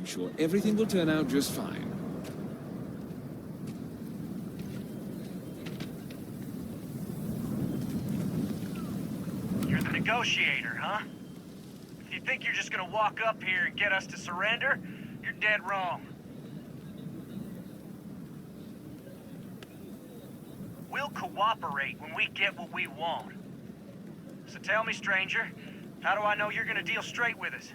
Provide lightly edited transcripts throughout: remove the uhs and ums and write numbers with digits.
sure everything will turn out just fine. You're the negotiator, huh? If you think you're just gonna walk up here and get us to surrender, you're dead wrong. We'll cooperate when we get what we want. So tell me, stranger, how do I know you're gonna deal straight with us?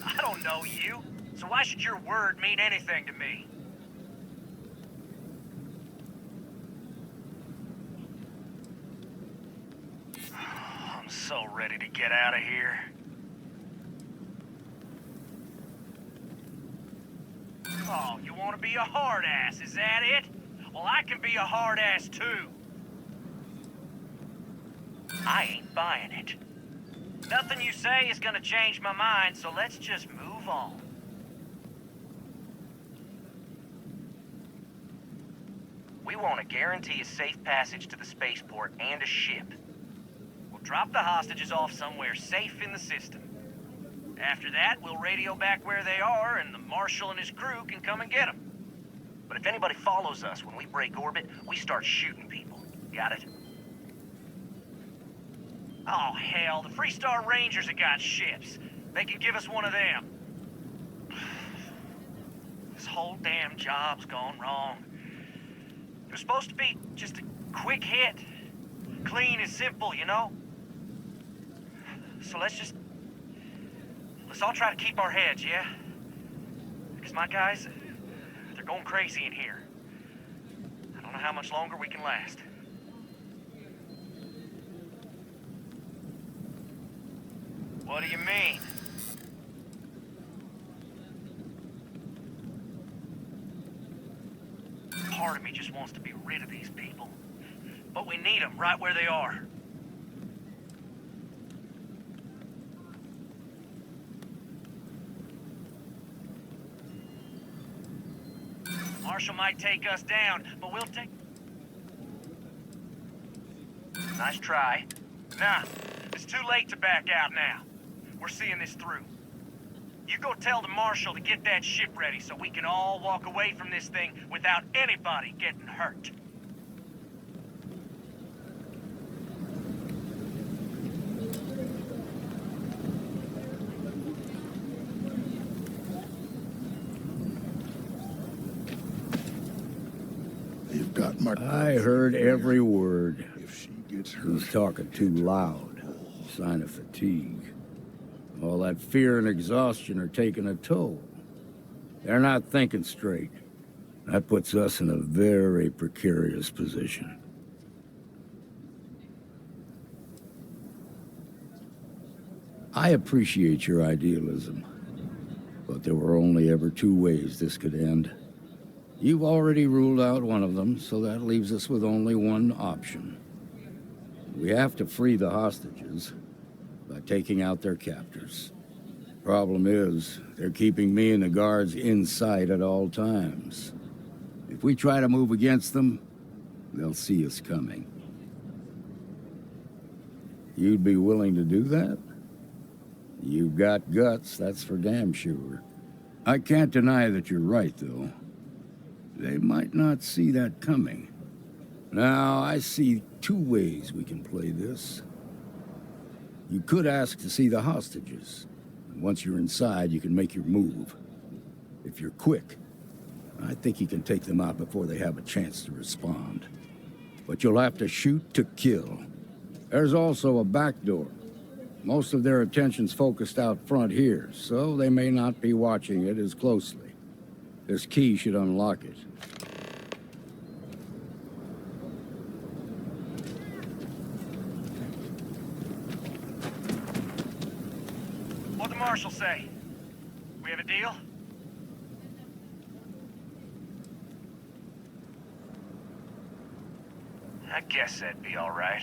I don't know you, so why should your word mean anything to me? I'm so ready to get out of here. Oh, you want to be a hard ass, is that it? Well, I can be a hard ass too. I ain't buying it. Nothing you say is gonna change my mind, so let's just move on. We want to guarantee a safe passage to the spaceport and a ship. We'll drop the hostages off somewhere safe in the system. After that, we'll radio back where they are, and the Marshal and his crew can come and get them. But if anybody follows us when we break orbit, we start shooting people. Got it? Oh, hell, the Freestar Rangers have got ships. They can give us one of them. This whole damn job's gone wrong. It was supposed to be just a quick hit. Clean and simple, you know? So let's all try to keep our heads, yeah? Because my guys, they're going crazy in here. I don't know how much longer we can last. What do you mean? Part of me just wants to be rid of these people. But we need them right where they are. Marshal might take us down, but we'll take... Nice try. Nah, it's too late to back out now. We're seeing this through. You go tell the Marshal to get that ship ready so we can all walk away from this thing without anybody getting hurt. You've got my... I heard every word. If she gets hurt... Who's talking too loud? Sign of fatigue. All that fear and exhaustion are taking a toll. They're not thinking straight. That puts us in a very precarious position. I appreciate your idealism, but there were only ever two ways this could end. You've already ruled out one of them, so that leaves us with only one option. We have to free the hostages by taking out their captors. Problem is, they're keeping me and the guards in sight at all times. If we try to move against them, they'll see us coming. You'd be willing to do that? You've got guts, that's for damn sure. I can't deny that you're right, though. They might not see that coming. Now, I see two ways we can play this. You could ask to see the hostages. And once you're inside, you can make your move. If you're quick, I think you can take them out before they have a chance to respond. But you'll have to shoot to kill. There's also a back door. Most of their attention's focused out front here, so they may not be watching it as closely. This key should unlock it. What'd the Marshal say? We have a deal? I guess that'd be all right.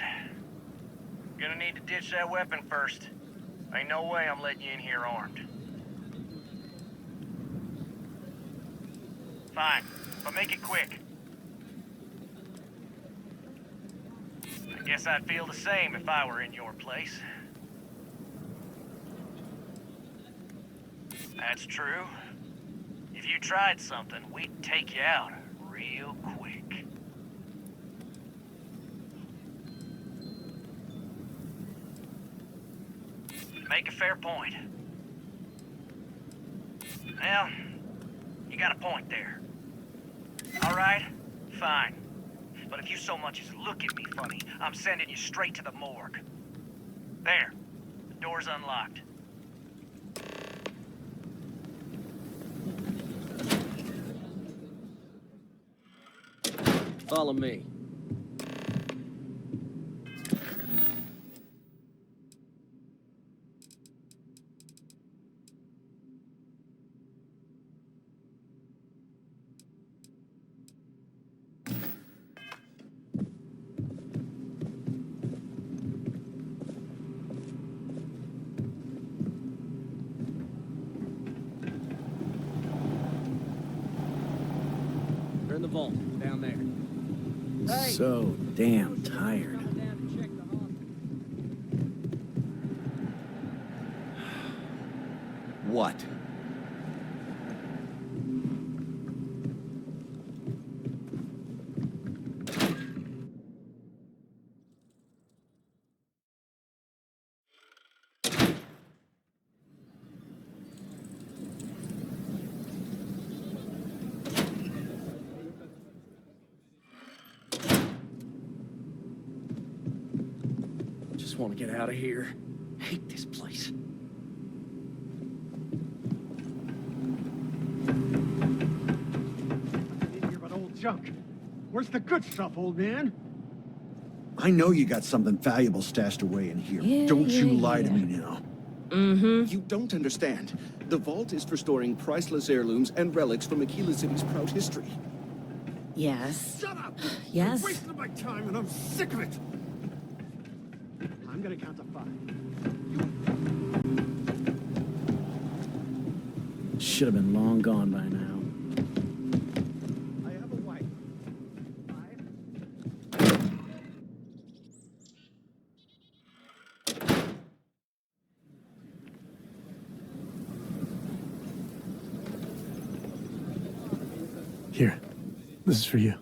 Gonna need to ditch that weapon first. Ain't no way I'm letting you in here armed. Fine, but make it quick. I guess I'd feel the same if I were in your place. That's true. If you tried something, we'd take you out real quick. Make a fair point. Well, you got a point there. All right, fine. But if you so much as look at me funny, I'm sending you straight to the morgue. There, the door's unlocked. Follow me. They're in the vault, down there. Hey. So damn tired. What? Just want to get out of here. Hate this place. But old junk. Where's the good stuff, old man? I know you got something valuable stashed away in here. Don't you lie to me now. You don't understand. The vault is for storing priceless heirlooms and relics from Aquila City's proud history. Yes. Shut up! Yes. You're wasting my time and I'm sick of it! I'm gonna count to 5. Should have been long gone by now. I have a wife. 5. Here. This is for you.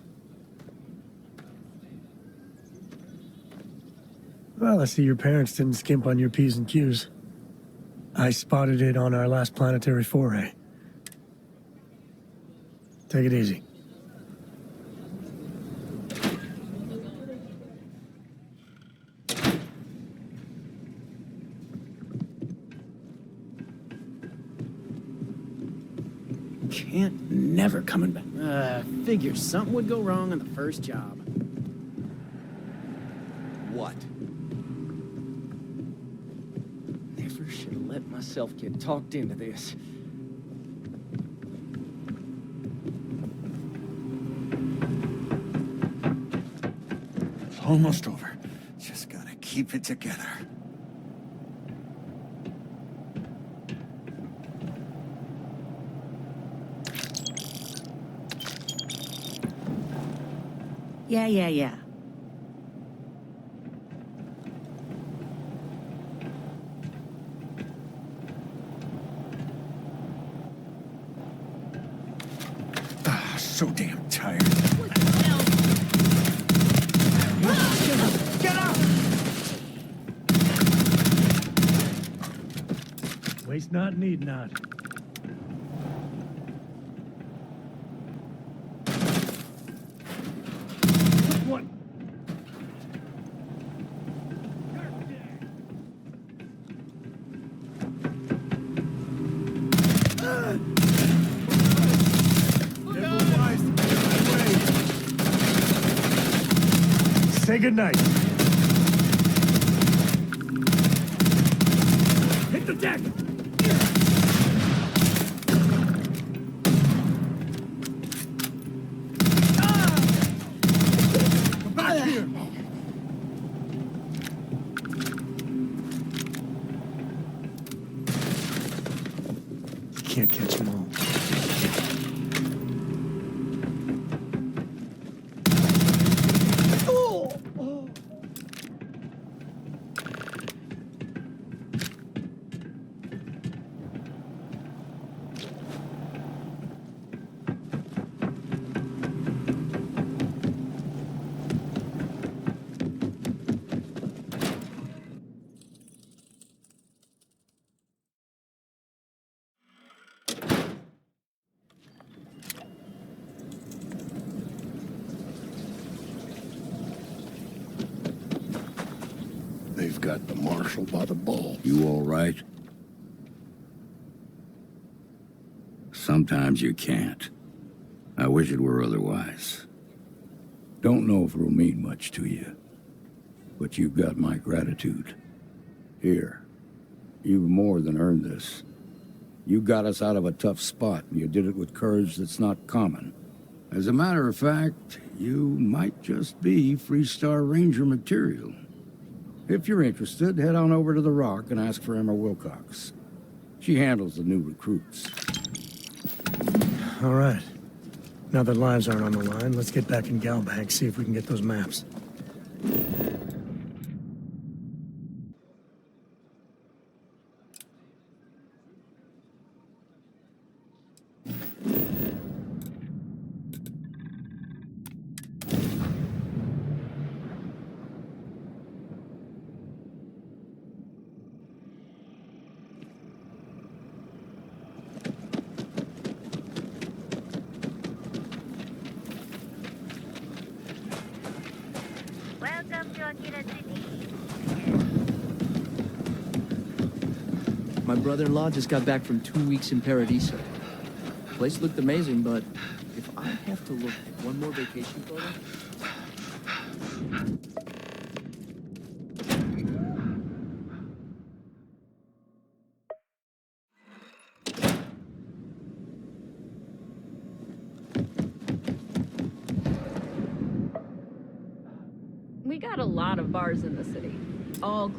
Well, I see your parents didn't skimp on your P's and Q's. I spotted it on our last planetary foray. Take it easy. Can't never coming back. Figure something would go wrong on the first job. What? Never should have let myself get talked into this. It's almost over. Just gotta keep it together. Yeah. So damn tired. Get out! Waste not, need not. One. Say goodnight. Hit the deck! Come back here! You can't catch them all. I've got the marshal by the balls. You all right? Sometimes you can't. I wish it were otherwise. Don't know if it'll mean much to you, but you've got my gratitude. Here, you've more than earned this. You got us out of a tough spot, and you did it with courage that's not common. As a matter of fact, you might just be Freestar Ranger material. If you're interested, head on over to the Rock and ask for Emma Wilcox. She handles the new recruits. All right. Now that lives aren't on the line, let's get back in Galbank, see if we can get those maps. Welcome to Akira City. My brother-in-law just got back from 2 weeks in Paradiso. The place looked amazing, but if I have to look at one more vacation photo... We got a lot of bars in the city. All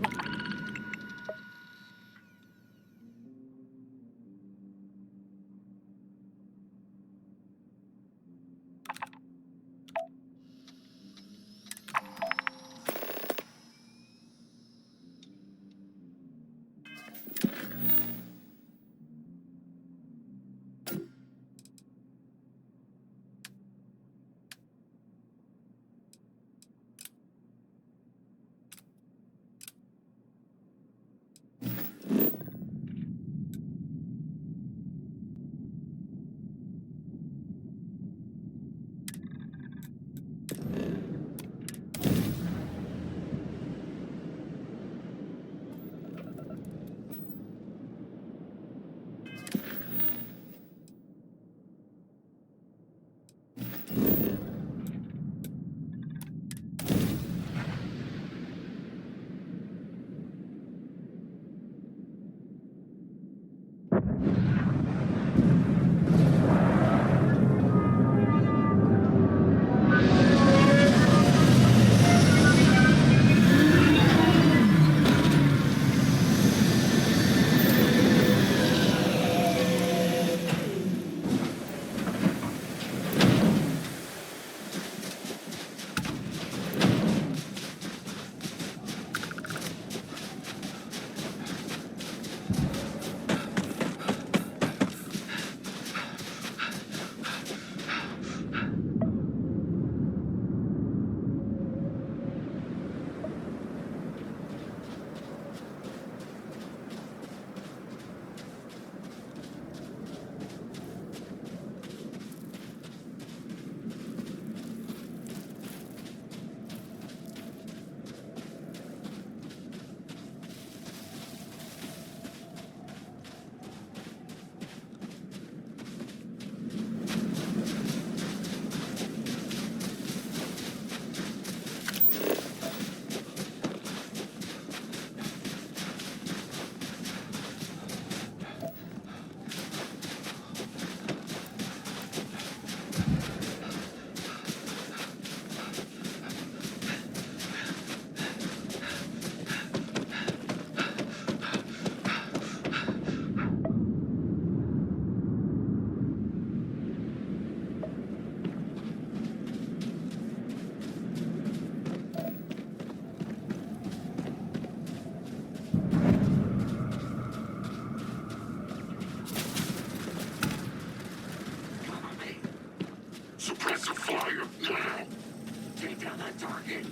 Suppressor fire now. Take down that target.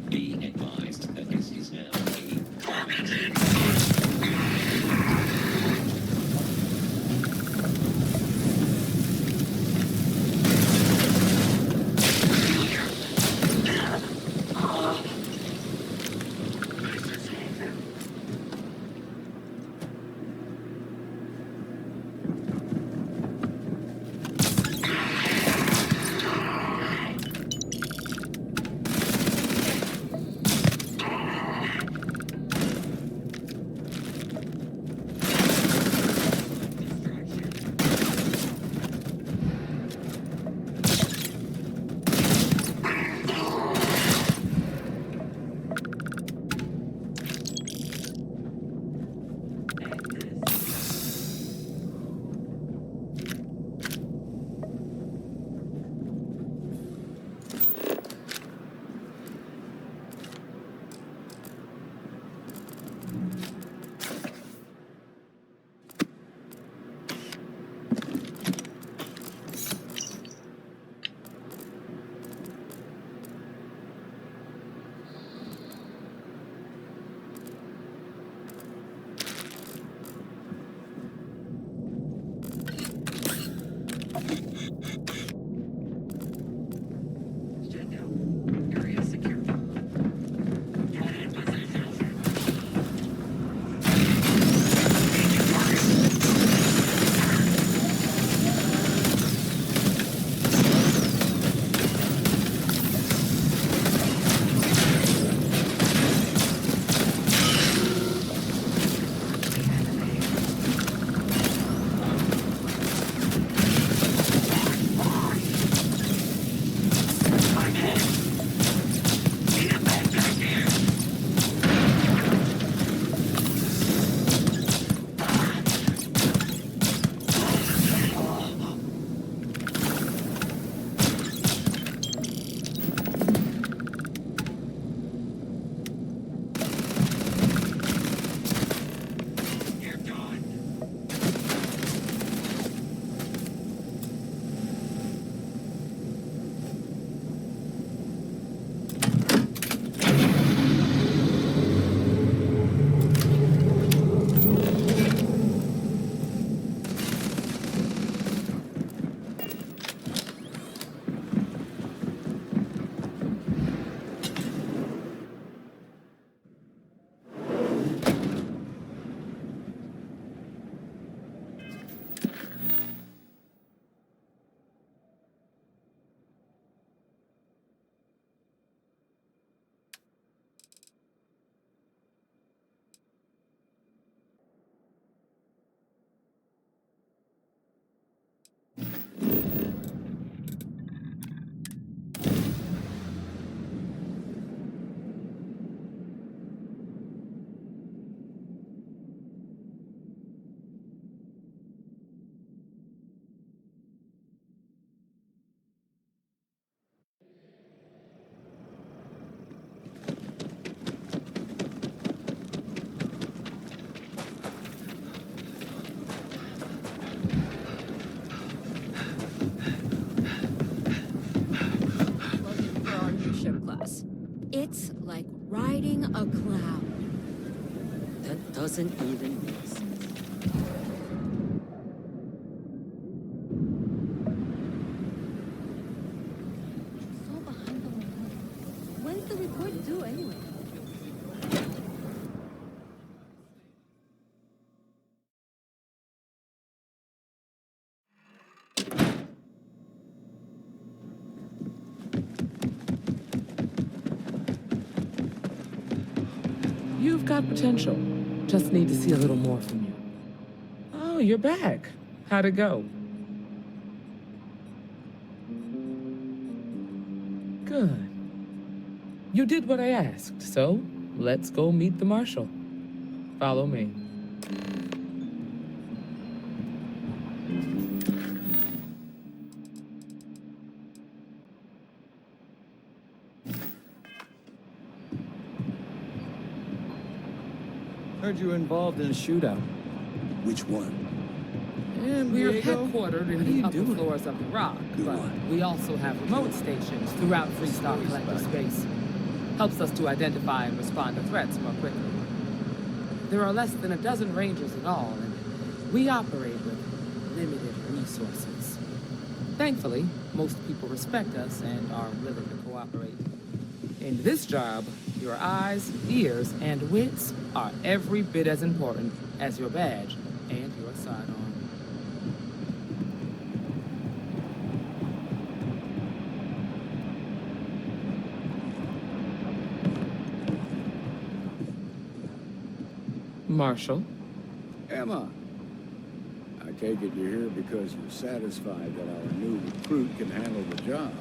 Be advised that this is now a targeted. It's like riding a cloud. That doesn't even make sense. So behind on the money. When's the report due anyway? You've got potential. Just need to see a little more from you. Oh, you're back. How'd it go? Good. You did what I asked, so let's go meet the Marshal. Follow me. Heard you were involved in a shootout. Which one? We're headquartered in the upper doing? floors of the Rock, Good but one. we also have remote stations throughout Freestar Collective space. Helps us to identify and respond to threats more quickly. There are less than a dozen Rangers in all, and we operate with limited resources. Thankfully, most people respect us and are willing to cooperate. In this job, your eyes, ears, and wits are every bit as important as your badge and your sidearm. Marshal? Emma, I take it you're here because you're satisfied that our new recruit can handle the job.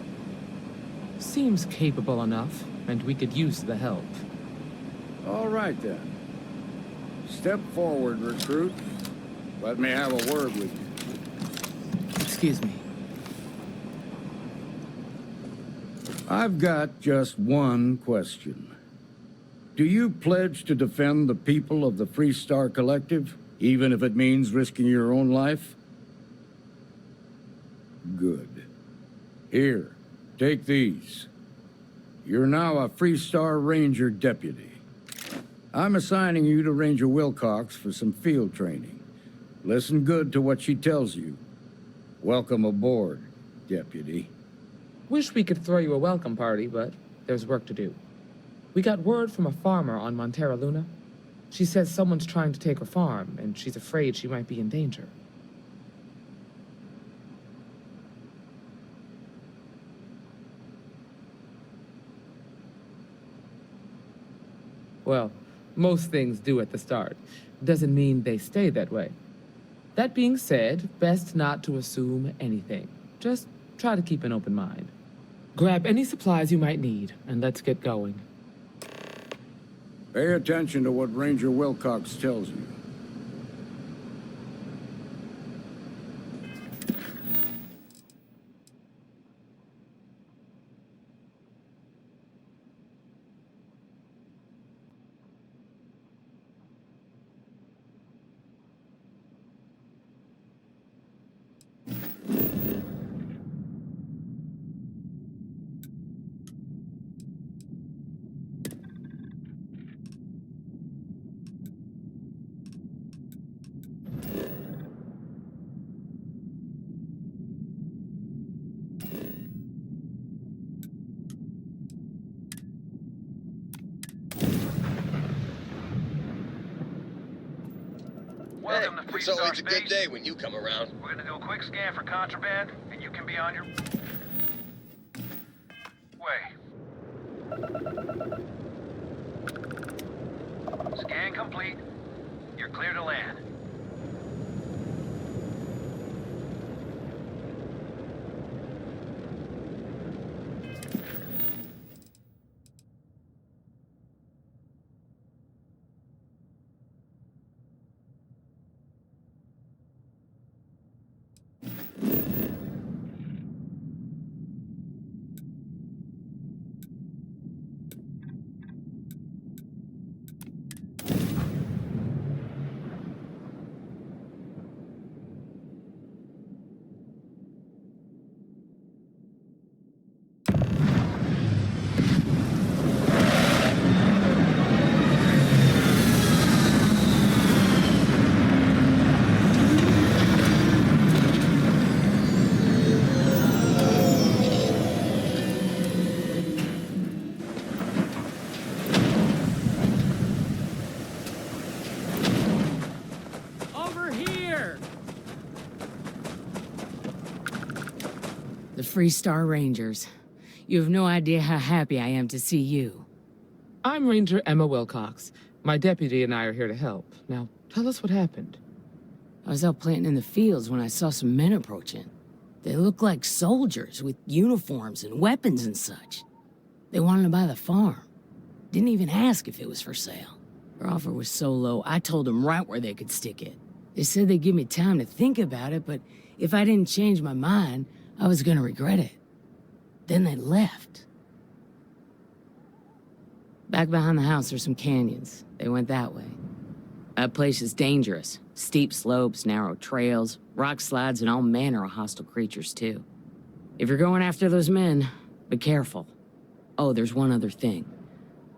Seems capable enough, and we could use the help. All right, then. Step forward, recruit. Let me have a word with you. Excuse me. I've got just one question. Do you pledge to defend the people of the Freestar Collective, even if it means risking your own life? Good. Here, take these. You're now a Freestar Ranger deputy. I'm assigning you to Ranger Wilcox for some field training. Listen good to what she tells you. Welcome aboard, deputy. Wish we could throw you a welcome party, but there's work to do. We got word from a farmer on Montera Luna. She says someone's trying to take her farm, and she's afraid she might be in danger. Well, most things do at the start. Doesn't mean they stay that way. That being said, best not to assume anything. Just try to keep an open mind. Grab any supplies you might need, and let's get going. Pay attention to what Ranger Wilcox tells you. Welcome to Freestar It's always a good Space. day when you come around. We're gonna do a quick scan for contraband, and you can be on your way. Scan complete. You're clear to land. The Freestar Rangers. You have no idea how happy I am to see you. I'm Ranger Emma Wilcox. My deputy and I are here to help. Now, tell us what happened. I was out planting in the fields when I saw some men approaching. They looked like soldiers with uniforms and weapons and such. They wanted to buy the farm. Didn't even ask if it was for sale. Their offer was so low, I told them right where they could stick it. They said they'd give me time to think about it, but if I didn't change my mind, I was gonna regret it. Then they left. Back behind the house there's some canyons. They went that way. That place is dangerous. Steep slopes, narrow trails, rock slides, and all manner of hostile creatures, too. If you're going after those men, be careful. Oh, there's one other thing.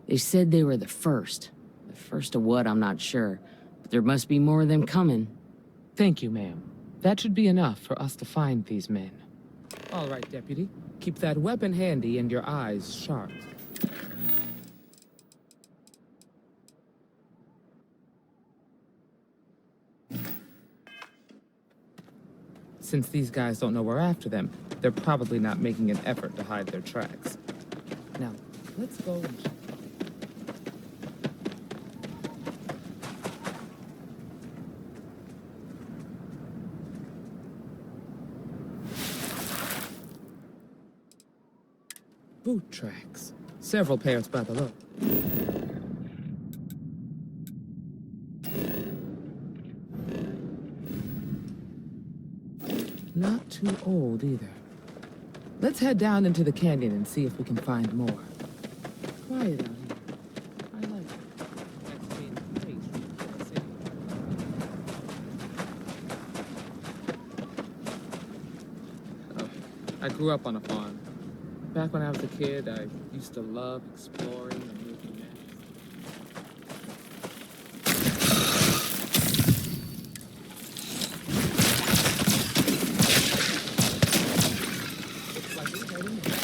They said they were the first. The first of what, I'm not sure. But there must be more of them coming. Thank you, ma'am. That should be enough for us to find these men. All right, deputy. Keep that weapon handy and your eyes sharp. Since these guys don't know we're after them, they're probably not making an effort to hide their tracks. Now, let's go and check. Boot tracks. Several pairs by the look. Not too old either. Let's head down into the canyon and see if we can find more. Quiet out here. I like it. That's being great for the city. Oh, I grew up on a farm. Back when I was a kid, I used to love exploring and making maps. Looks like we're heading there.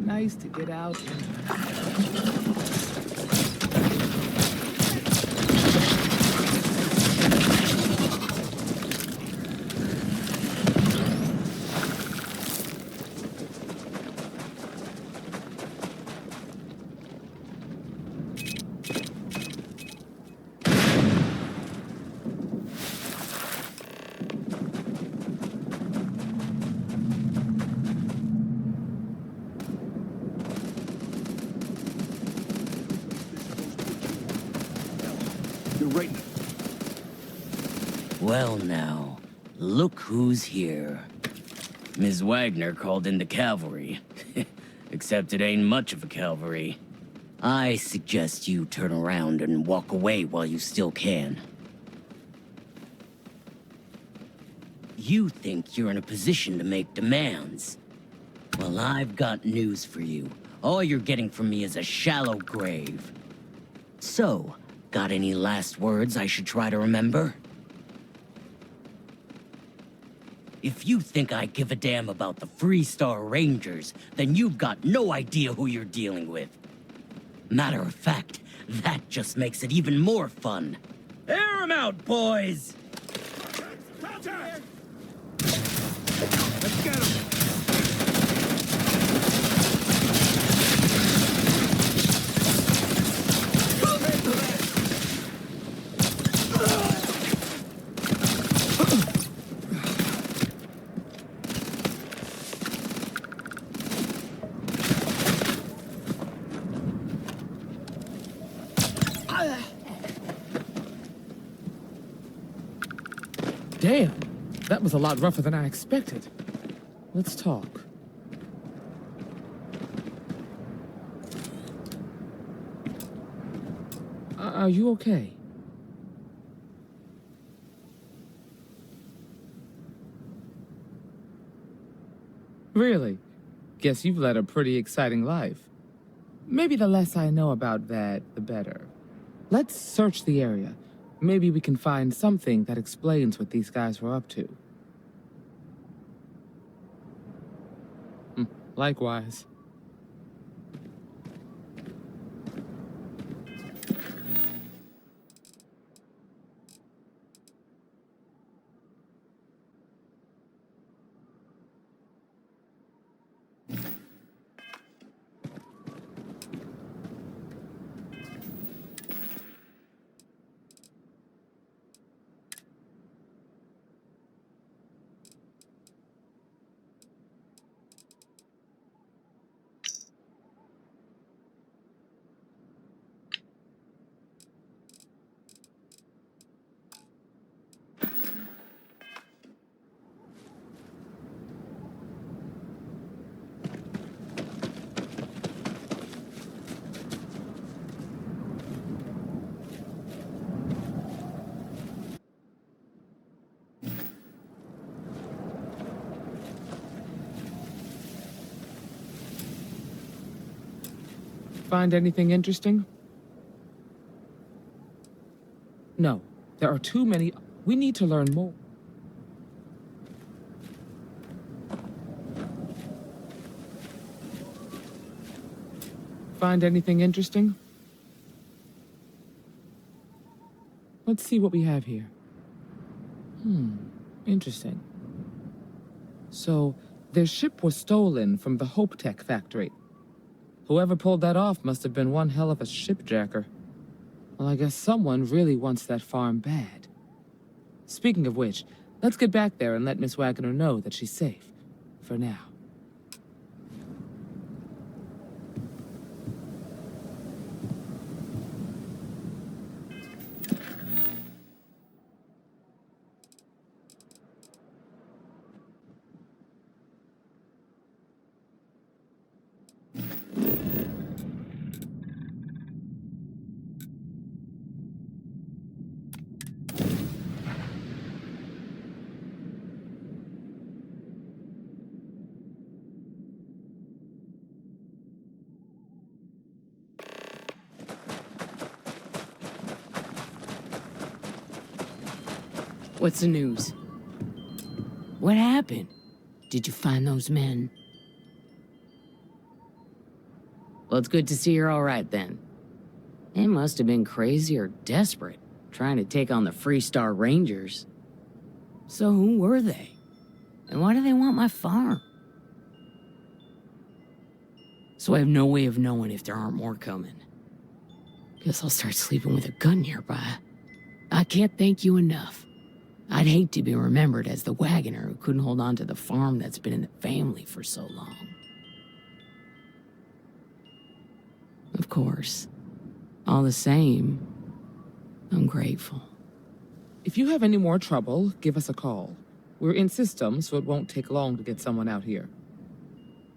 Nice to get out and... Well now, look who's here. Ms. Wagner called in the cavalry. Except it ain't much of a cavalry. I suggest you turn around and walk away while you still can. You think you're in a position to make demands. Well, I've got news for you. All you're getting from me is a shallow grave. So, got any last words I should try to remember? If you think I give a damn about the Freestar Rangers, then you've got no idea who you're dealing with. Matter of fact, that just makes it even more fun. Air 'em out, boys! Contact! Let's get him! That was a lot rougher than I expected. Let's talk. Are you okay? Really? Guess you've led a pretty exciting life. Maybe the less I know about that, the better. Let's search the area. Maybe we can find something that explains what these guys were up to. Likewise. Find anything interesting? No, there are too many. We need to learn more. Find anything interesting? Let's see what we have here. Interesting. So, their ship was stolen from the Hope Tech factory. Whoever pulled that off must have been one hell of a shipjacker. Well, I guess someone really wants that farm bad. Speaking of which, let's get back there and let Miss Wagner know that she's safe. For now. What's the news? What happened? Did you find those men? Well, it's good to see you're all right then. They must have been crazy or desperate, trying to take on the Freestar Rangers. So who were they? And why do they want my farm? So I have no way of knowing if there aren't more coming. Guess I'll start sleeping with a gun nearby. I can't thank you enough. I'd hate to be remembered as the wagoner who couldn't hold on to the farm that's been in the family for so long. Of course. All the same, I'm grateful. If you have any more trouble, give us a call. We're in system, so it won't take long to get someone out here.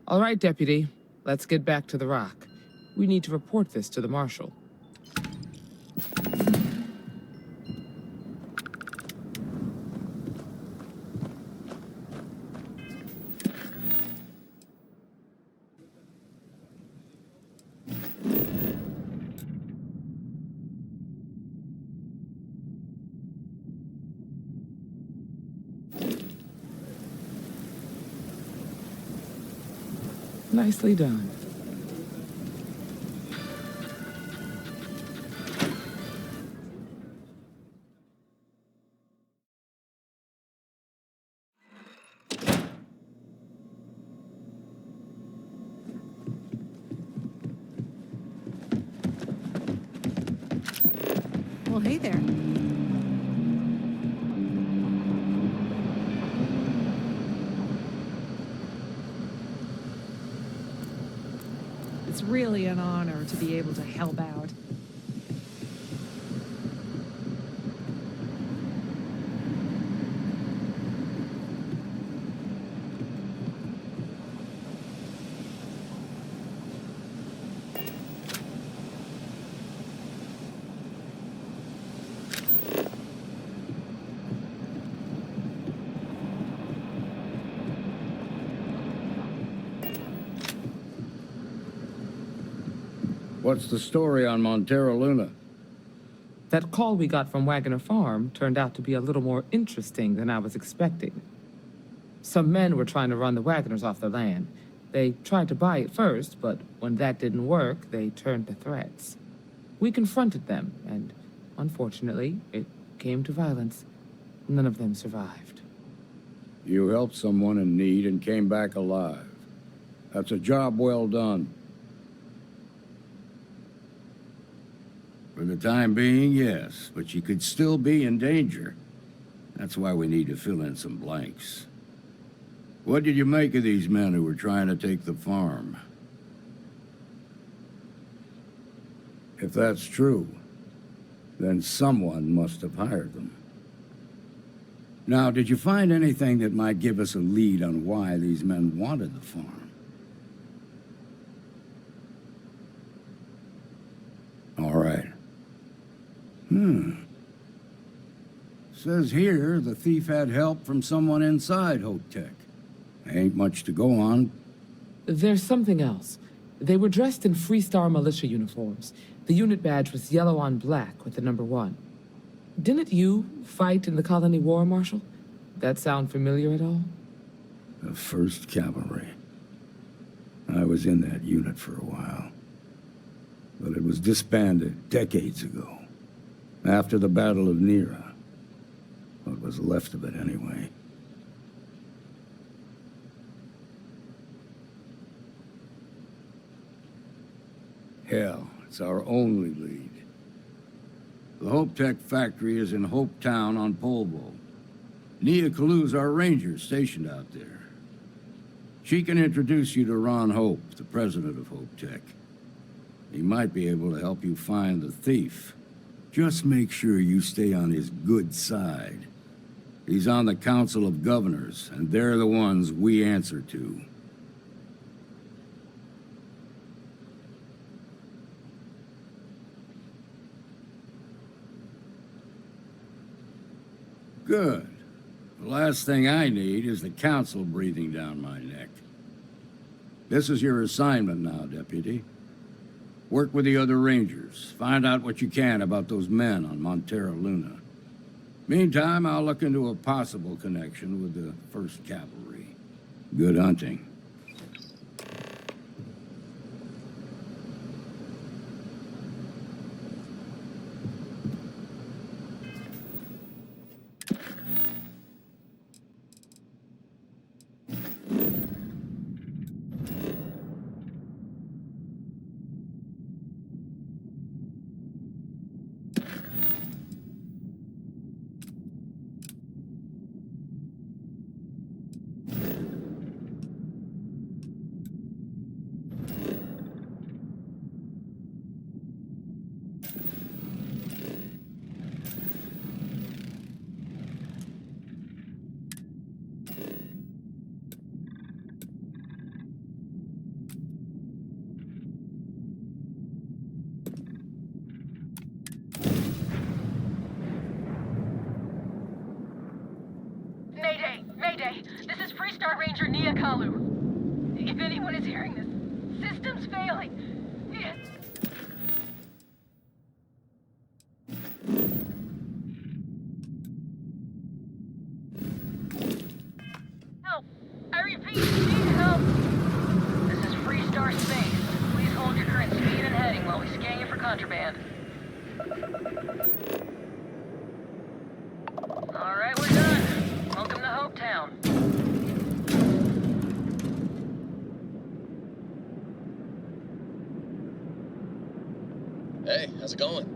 All right, Deputy. Let's get back to the rock. We need to report this to the Marshal. Nicely done. Well, hey there. It's really an honor to be able to help out. What's the story on Montero Luna? That call we got from Wagoner Farm turned out to be a little more interesting than I was expecting. Some men were trying to run the Wagoners off the land. They tried to buy it first, but when that didn't work, they turned to threats. We confronted them, and unfortunately, it came to violence. None of them survived. You helped someone in need and came back alive. That's a job well done. For the time being, yes, but you could still be in danger. That's why we need to fill in some blanks. What did you make of these men who were trying to take the farm? If that's true, then someone must have hired them. Now, did you find anything that might give us a lead on why these men wanted the farm? All right. Says here the thief had help from someone inside Hope Tech. Ain't much to go on. There's something else. They were dressed in Freestar militia uniforms. The unit badge was yellow on black with the number 1. Didn't you fight in the Colony War, Marshal? That sound familiar at all? The 1st Cavalry. I was in that unit for a while. But it was disbanded decades ago. After the Battle of Nera. What was left of it, anyway. Hell, it's our only lead. The Hope Tech factory is in Hope Town on Polvo. Nia Kalu's our ranger stationed out there. She can introduce you to Ron Hope, the president of Hope Tech. He might be able to help you find the thief. Just make sure you stay on his good side. He's on the Council of Governors, and they're the ones we answer to. Good. The last thing I need is the Council breathing down my neck. This is your assignment now, Deputy. Work with the other Rangers. Find out what you can about those men on Montero Luna. Meantime, I'll look into a possible connection with the 1st Cavalry. Good hunting. Mayday! This is Freestar Ranger Kalu. If anyone is hearing this, system's failing. Help! I repeat, need help! This is Freestar Space. Please hold your current speed and heading while we scan you for contraband. Alright, we're done. Welcome to Hope Town. Hey, how's it going?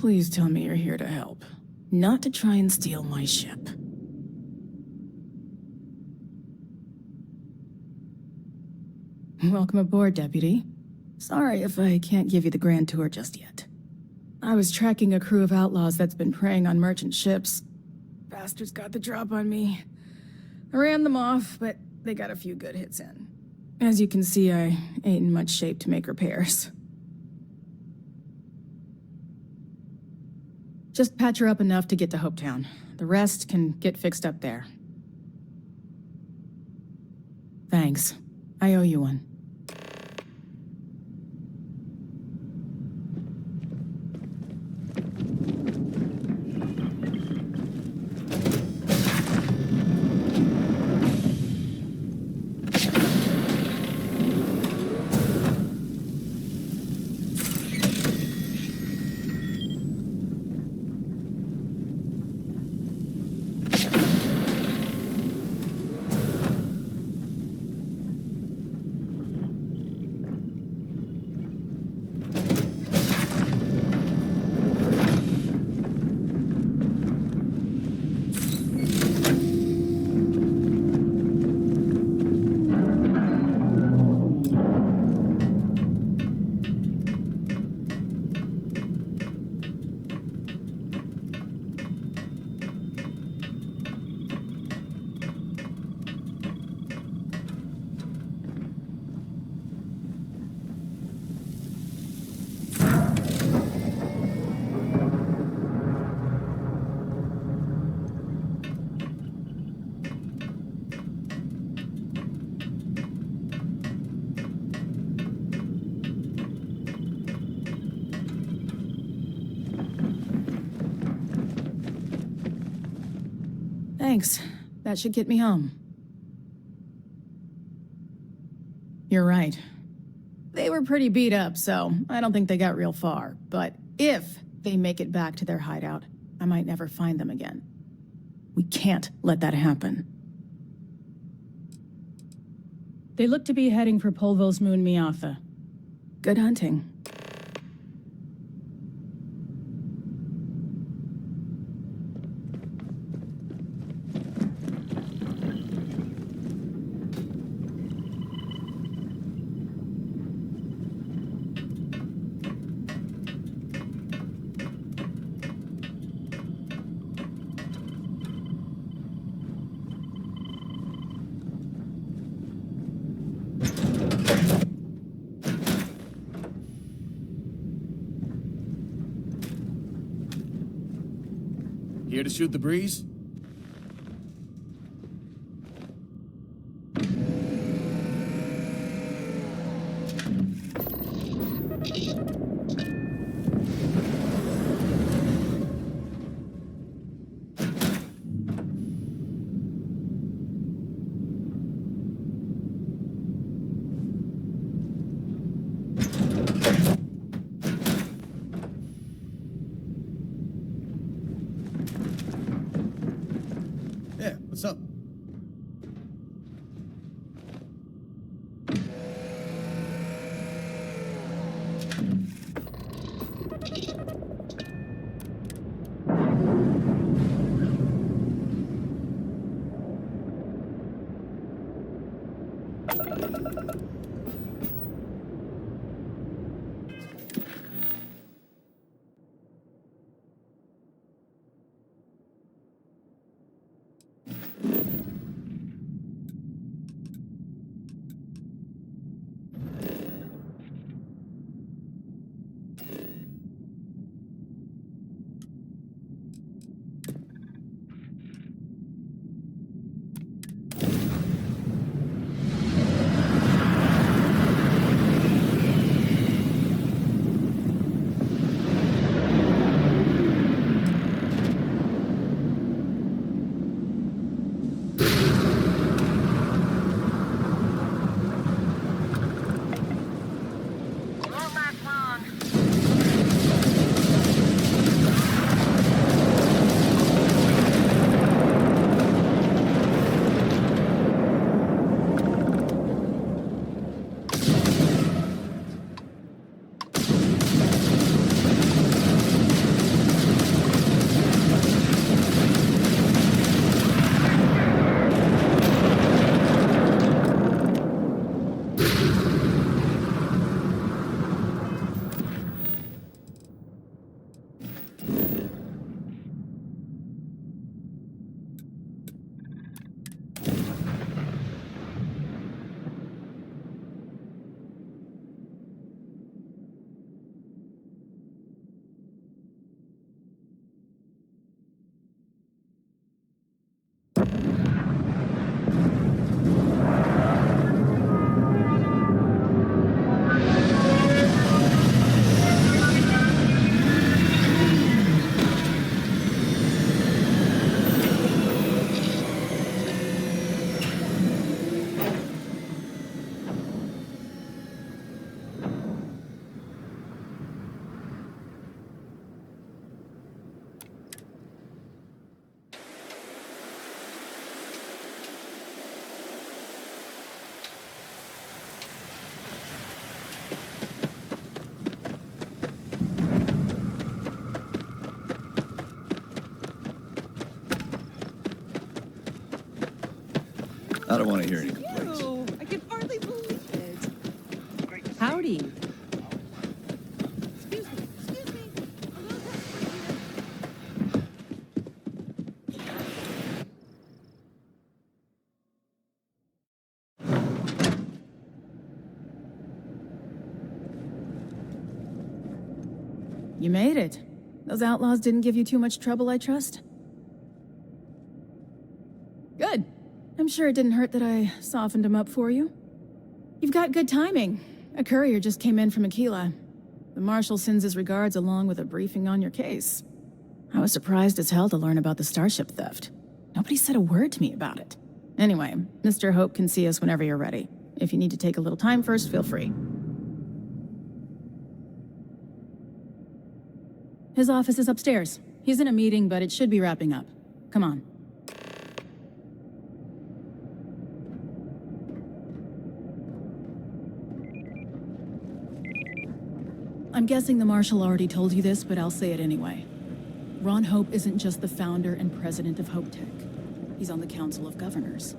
Please tell me you're here to help, not to try and steal my ship. Welcome aboard, Deputy. Sorry if I can't give you the grand tour just yet. I was tracking a crew of outlaws that's been preying on merchant ships. Bastards got the drop on me. I ran them off, but they got a few good hits in. As you can see, I ain't in much shape to make repairs. Just patch her up enough to get to Hopetown. The rest can get fixed up there. Thanks. I owe you one. Thanks. That should get me home. You're right. They were pretty beat up, so I don't think they got real far. But if they make it back to their hideout, I might never find them again. We can't let that happen. They look to be heading for Polvo's moon Miatha. Good hunting. Here to shoot the breeze? What's up? I don't want to hear any complaints. Ew, I can hardly believe it. Howdy. Excuse me, excuse me. You made it. Those outlaws didn't give you too much trouble, I trust? Good. I'm sure it didn't hurt that I softened them up for you. You've got good timing. A courier just came in from Aquila. The Marshal sends his regards along with a briefing on your case. I was surprised as hell to learn about the starship theft. Nobody said a word to me about it. Anyway, Mr. Hope can see us whenever you're ready. If you need to take a little time first, feel free. His office is upstairs. He's in a meeting, but it should be wrapping up. Come on. I'm guessing the Marshal already told you this, but I'll say it anyway. Ron Hope isn't just the founder and president of Hope Tech. He's on the Council of Governors.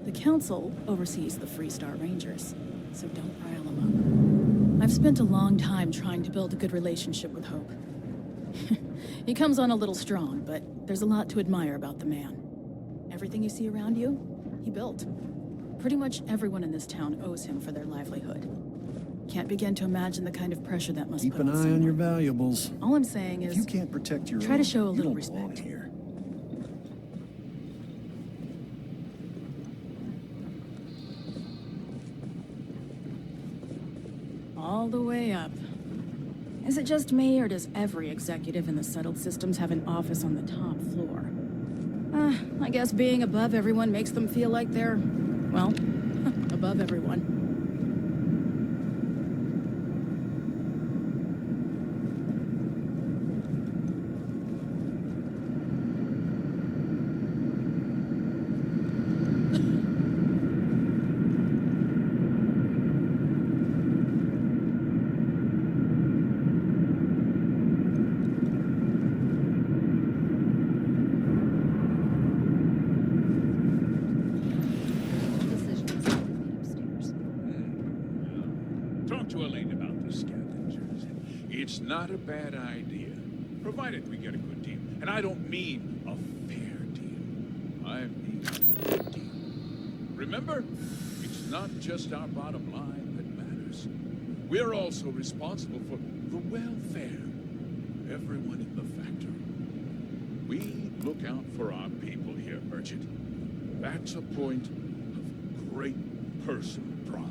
The Council oversees the Freestar Rangers, so don't rile him up. I've spent a long time trying to build a good relationship with Hope. He comes on a little strong, but there's a lot to admire about the man. Everything you see around you, he built. Pretty much everyone in this town owes him for their livelihood. Can't begin to imagine the kind of pressure that must Keep put an on eye on someone. your valuables. All I'm saying If is, you can't protect your try own, to show a you little don't belong respect. here. All the way up. Is it just me, or does every executive in the settled systems have an office on the top floor? I guess being above everyone makes them feel like they're, well, above everyone. Talk to Elaine about the scavengers. It's not a bad idea, provided we get a good deal. And I don't mean a fair deal. I mean a good deal. Remember, it's not just our bottom line that matters. We're also responsible for the welfare of everyone in the factory. We look out for our people here, Merchant. That's a point of great personal pride.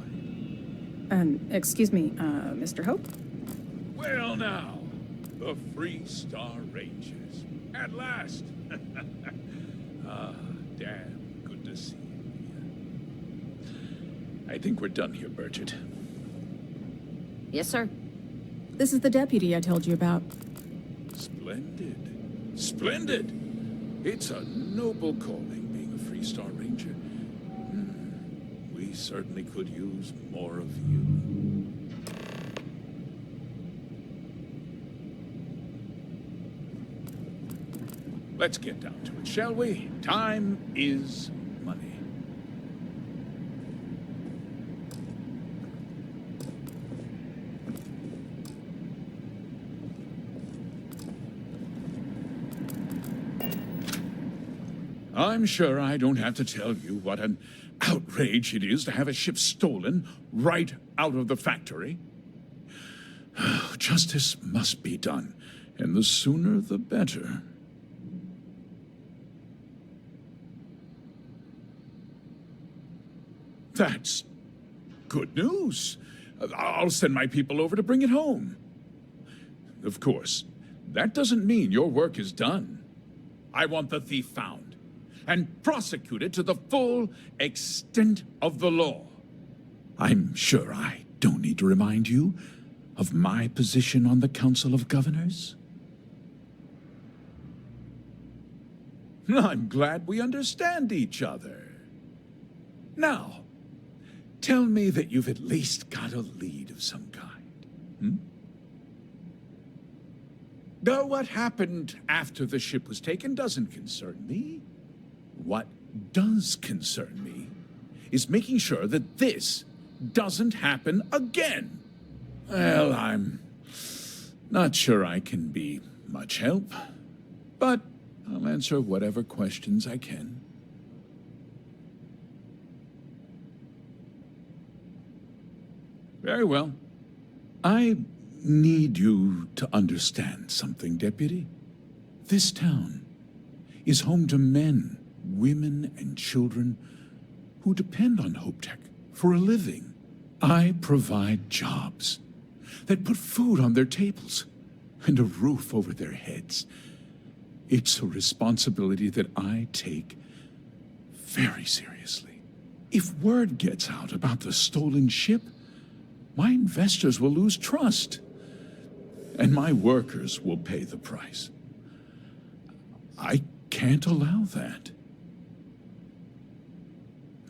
Excuse me, Mr. Hope? Well now, the Freestar Rangers. At last! Ah, damn good to see you. I think we're done here, Burchett. Yes, sir. This is the deputy I told you about. Splendid. Splendid! It's a noble calling, being a Freestar Ranger. We certainly could use more of you. Let's get down to it, shall we? Time is money. I'm sure I don't have to tell you what an outrage it is to have a ship stolen right out of the factory. Justice must be done, and the sooner the better. That's good news. I'll send my people over to bring it home. Of course, that doesn't mean your work is done. I want the thief found and prosecuted to the full extent of the law. I'm sure I don't need to remind you of my position on the Council of Governors. I'm glad we understand each other. Now, tell me that you've at least got a lead of some kind. Though what happened after the ship was taken doesn't concern me. What does concern me is making sure that this doesn't happen again. Well, I'm not sure I can be much help, but I'll answer whatever questions I can. Very well. I need you to understand something, Deputy. This town is home to men, women, and children who depend on HopeTech for a living. I provide jobs that put food on their tables and a roof over their heads. It's a responsibility that I take very seriously. If word gets out about the stolen ship, my investors will lose trust, and my workers will pay the price. I can't allow that.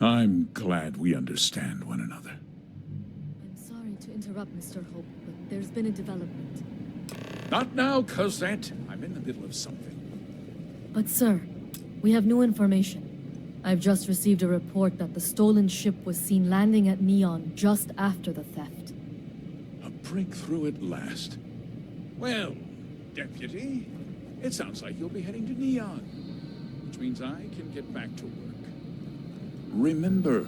I'm glad we understand one another. I'm sorry to interrupt, Mr. Hope, but there's been a development. Not now, Cosette. I'm in the middle of something. But sir, we have new information. I've just received a report that the stolen ship was seen landing at Neon just after the theft. A breakthrough at last. Well, Deputy, it sounds like you'll be heading to Neon, which means I can get back to work. Remember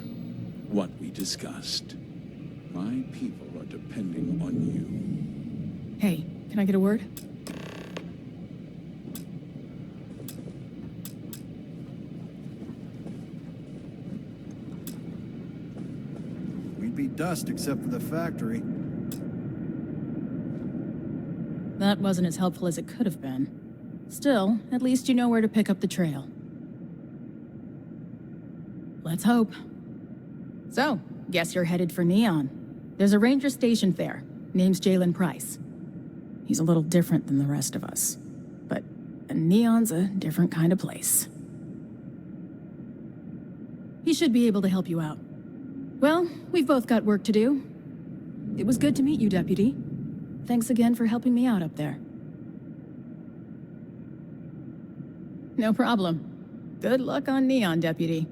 what we discussed. My people are depending on you. Hey, can I get a word? We'd be dust except for the factory. That wasn't as helpful as it could have been. Still, at least you know where to pick up the trail. Let's hope. So, guess you're headed for Neon. There's a ranger stationed there. Name's Jalen Price. He's a little different than the rest of us. But Neon's a different kind of place. He should be able to help you out. Well, we've both got work to do. It was good to meet you, Deputy. Thanks again for helping me out up there. No problem. Good luck on Neon, Deputy.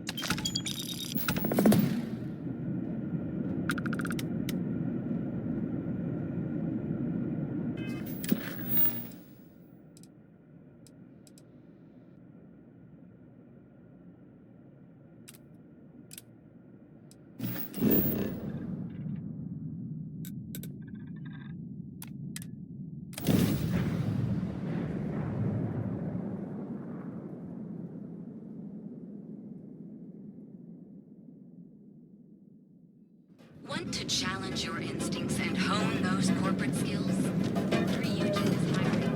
Want to challenge your instincts and hone those corporate skills? 3UG is hiring.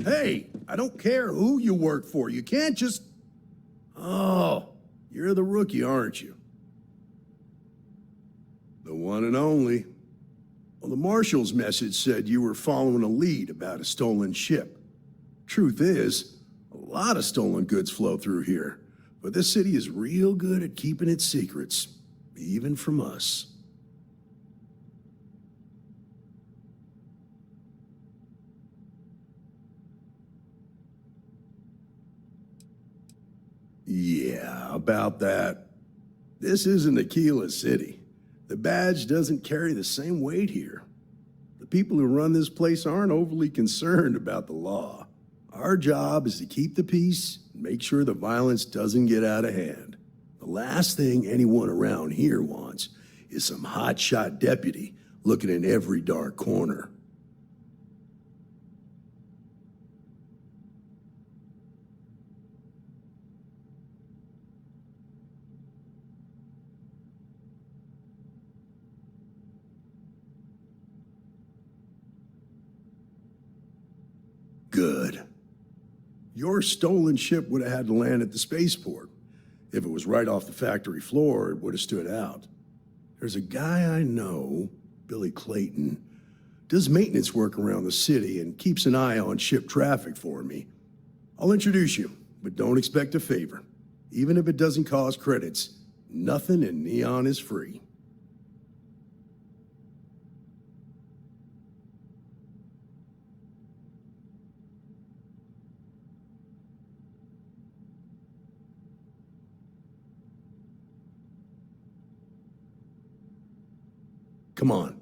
Hey, I don't care who you work for. You can't just... Oh, you're the rookie, aren't you? The one and only. Well, the Marshal's message said you were following a lead about a stolen ship. Truth is, a lot of stolen goods flow through here, but this city is real good at keeping its secrets, even from us. Yeah, about that. This isn't Aquila City. The badge doesn't carry the same weight here. The people who run this place aren't overly concerned about the law. Our job is to keep the peace and make sure the violence doesn't get out of hand. The last thing anyone around here wants is some hotshot deputy looking in every dark corner. Good. Your stolen ship would have had to land at the spaceport. If it was right off the factory floor, it would have stood out. There's a guy I know, Billy Clayton, does maintenance work around the city and keeps an eye on ship traffic for me. I'll introduce you, but don't expect a favor. Even if it doesn't cause credits, nothing in Neon is free. Come on.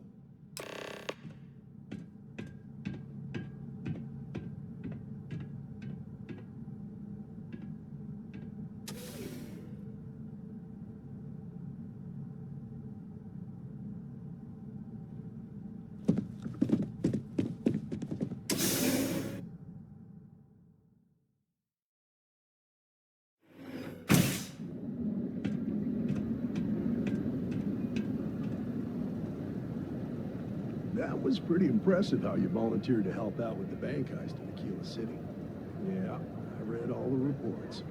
That was pretty impressive how you volunteered to help out with the bank heist in Aquila City. Yeah, I read all the reports.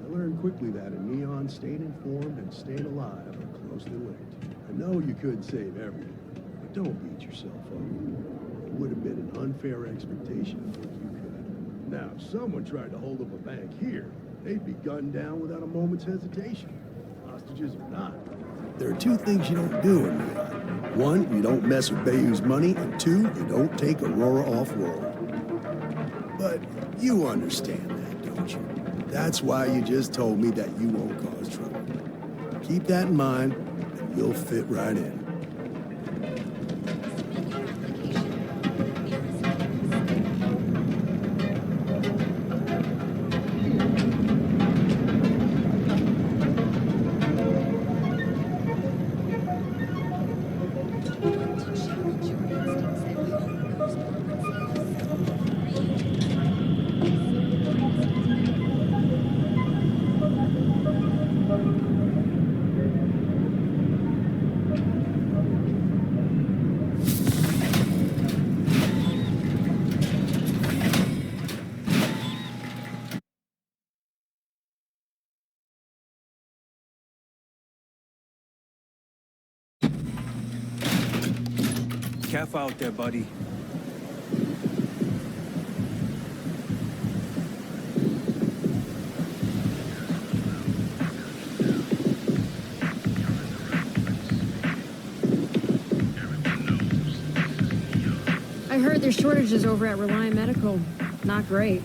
I learned quickly that a Neon staying informed and staying alive are closely linked. I know you could save everyone, but don't beat yourself up. It would have been an unfair expectation to think you could. Now, if someone tried to hold up a bank here, they'd be gunned down without a moment's hesitation. Hostages or not. There are two things you don't do in Neon. One, you don't mess with Bayou's money, and two, you don't take Aurora off-world. But you understand that, don't you? That's why you just told me that you won't cause trouble. Keep that in mind, and you'll fit right in. Careful out there, buddy. I heard there's shortages over at Reliant Medical. Not great.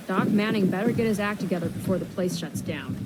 Doc Manning better get his act together before the place shuts down.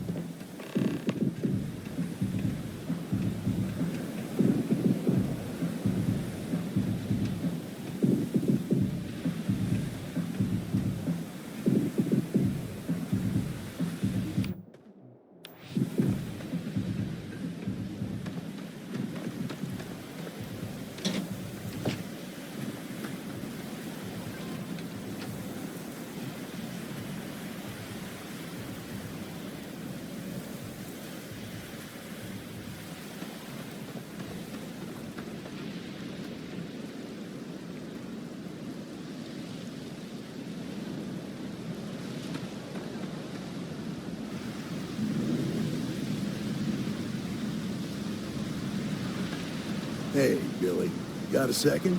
Hey, Billy, got a second?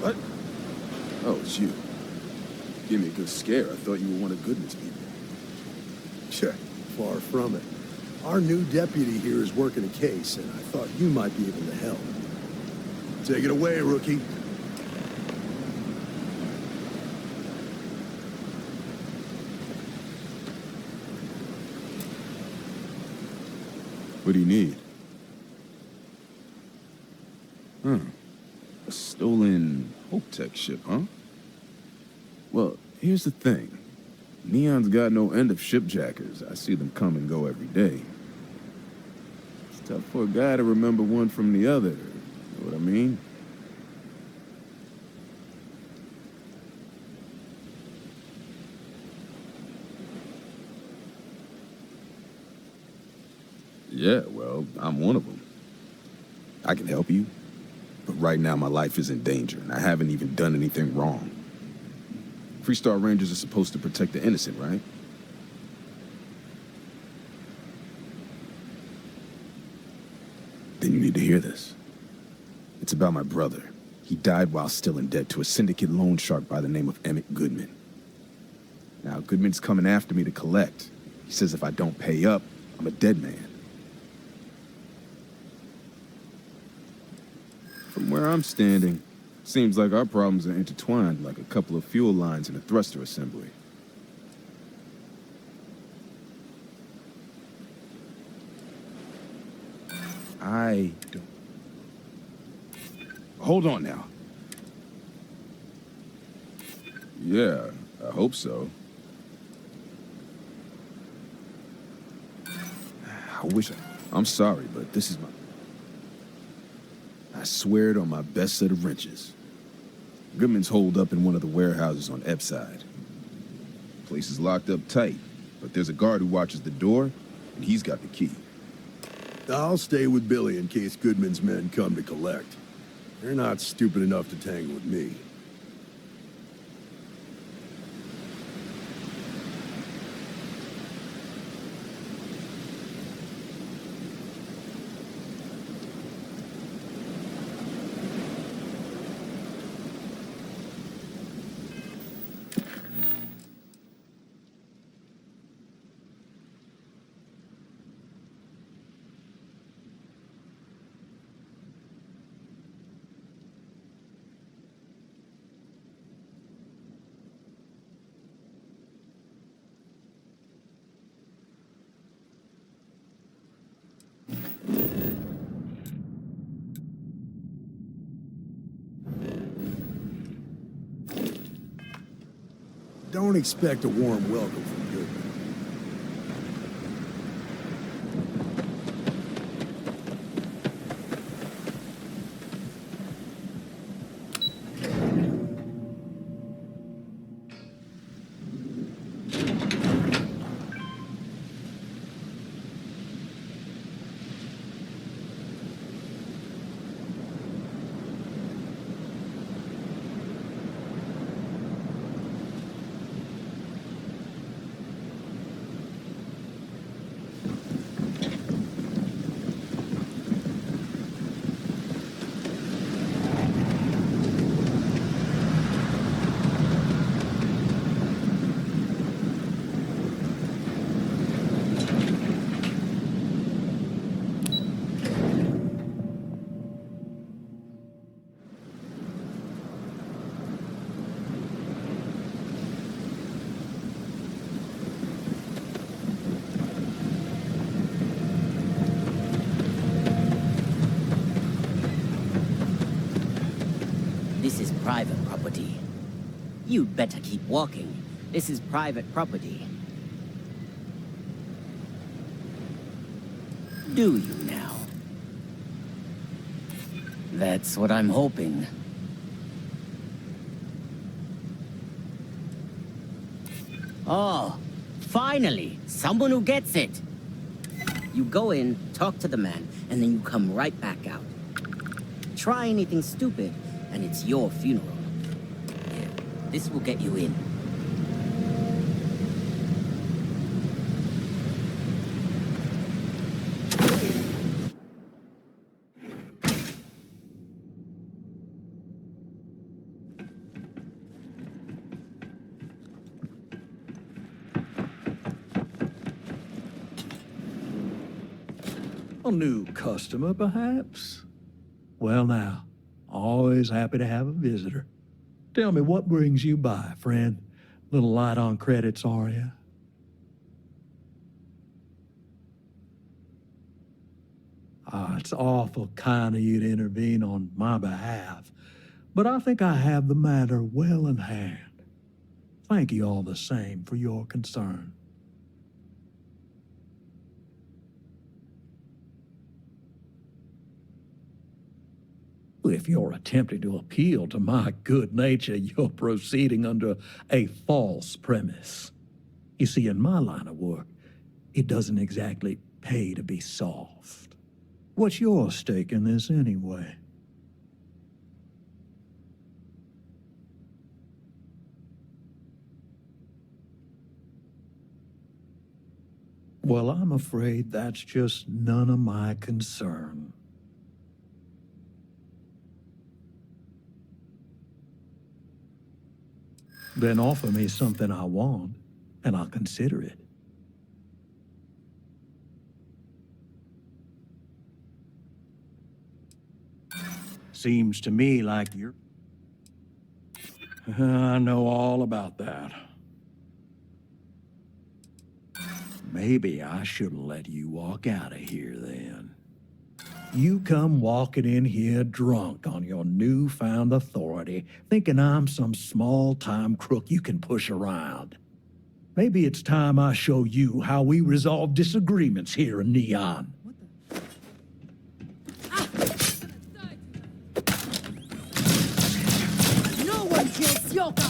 What? Oh, it's you. Give me a good scare. I thought you were one of Goodman's people. Sure, far from it. Our new deputy here is working a case, and I thought you might be able to help. Take it away, rookie. What do you need? A stolen Hope Tech ship, huh? Well, here's the thing. Neon's got no end of shipjackers. I see them come and go every day. It's tough for a guy to remember one from the other. You know what I mean? Yeah, well, I'm one of them. I can help you, but right now my life is in danger, and I haven't even done anything wrong. Freestar Rangers are supposed to protect the innocent, right? Then you need to hear this. It's about my brother. He died while still in debt to a syndicate loan shark by the name of Emmett Goodman. Now, Goodman's coming after me to collect. He says if I don't pay up, I'm a dead man. From where I'm standing, seems like our problems are intertwined like a couple of fuel lines in a thruster assembly. I don't... hold on now. Yeah, I hope so. I'm sorry, but this is I swear it on my best set of wrenches. Goodman's holed up in one of the warehouses on Epside. Place is locked up tight, but there's a guard who watches the door, and he's got the key. I'll stay with Billy in case Goodman's men come to collect. They're not stupid enough to tangle with me. Don't expect a warm welcome from Goodman. This is private property. You'd better keep walking. This is private property. Do you now? That's what I'm hoping. Oh, finally, someone who gets it. You go in, talk to the man, and then you come right back out. Try anything stupid, and it's your funeral. Here, this will get you in. A new customer, perhaps? Well now, always happy to have a visitor. Tell me, what brings you by, friend? Little light on credits, are you? It's awful kind of you to intervene on my behalf, but I think I have the matter well in hand. Thank you all the same for your concern. If you're attempting to appeal to my good nature, you're proceeding under a false premise. You see, in my line of work, it doesn't exactly pay to be soft. What's your stake in this anyway? Well, I'm afraid that's just none of my concern. Then offer me something I want, and I'll consider it. Seems to me like you're... I know all about that. Maybe I should let you walk out of here then. You come walking in here drunk on your newfound authority, thinking I'm some small-time crook you can push around. Maybe it's time I show you how we resolve disagreements here in Neon. No one kills Yoka!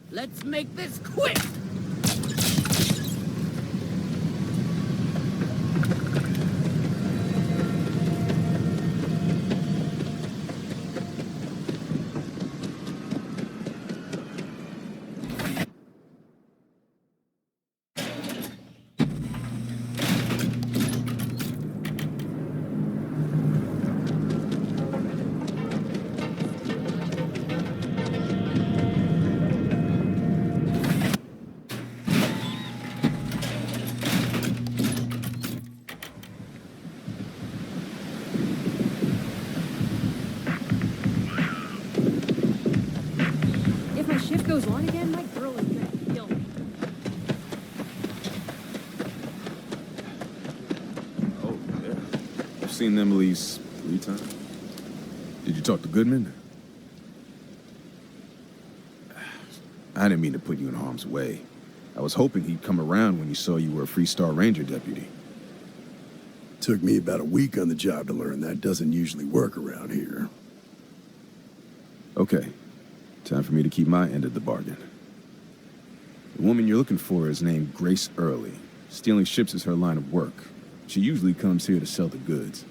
Let's make this quick! Goes on again, my girl is gonna kill me. Oh, yeah. I've seen them at least 3 times. Did you talk to Goodman? I didn't mean to put you in harm's way. I was hoping he'd come around when he saw you were a Freestar Ranger deputy. Took me about a week on the job to learn that doesn't usually work around here. Okay. Time for me to keep my end of the bargain. The woman you're looking for is named Grace Early. Stealing ships is her line of work. She usually comes here to sell the goods.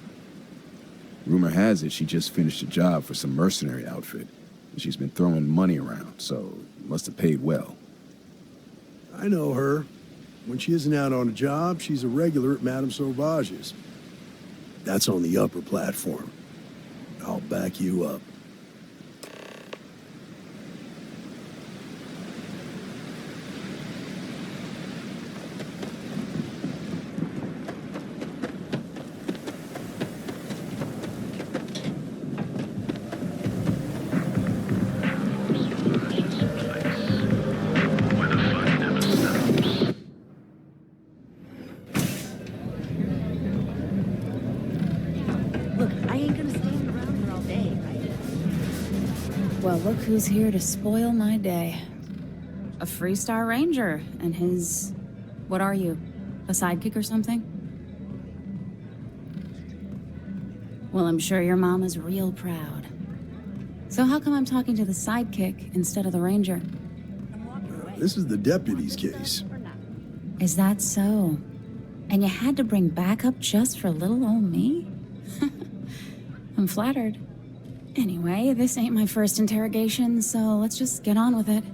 Rumor has it she just finished a job for some mercenary outfit. And she's been throwing money around, so must have paid well. I know her. When she isn't out on a job, she's a regular at Madame Sauvage's. That's on the upper platform. I'll back you up. Well, look who's here to spoil my day. A Freestar Ranger and his... What are you? A sidekick or something? Well, I'm sure your mom is real proud. So how come I'm talking to the sidekick instead of the Ranger? This is the deputy's case. Is that so? And you had to bring backup just for little old me? I'm flattered. Anyway, this ain't my first interrogation, so let's just get on with it.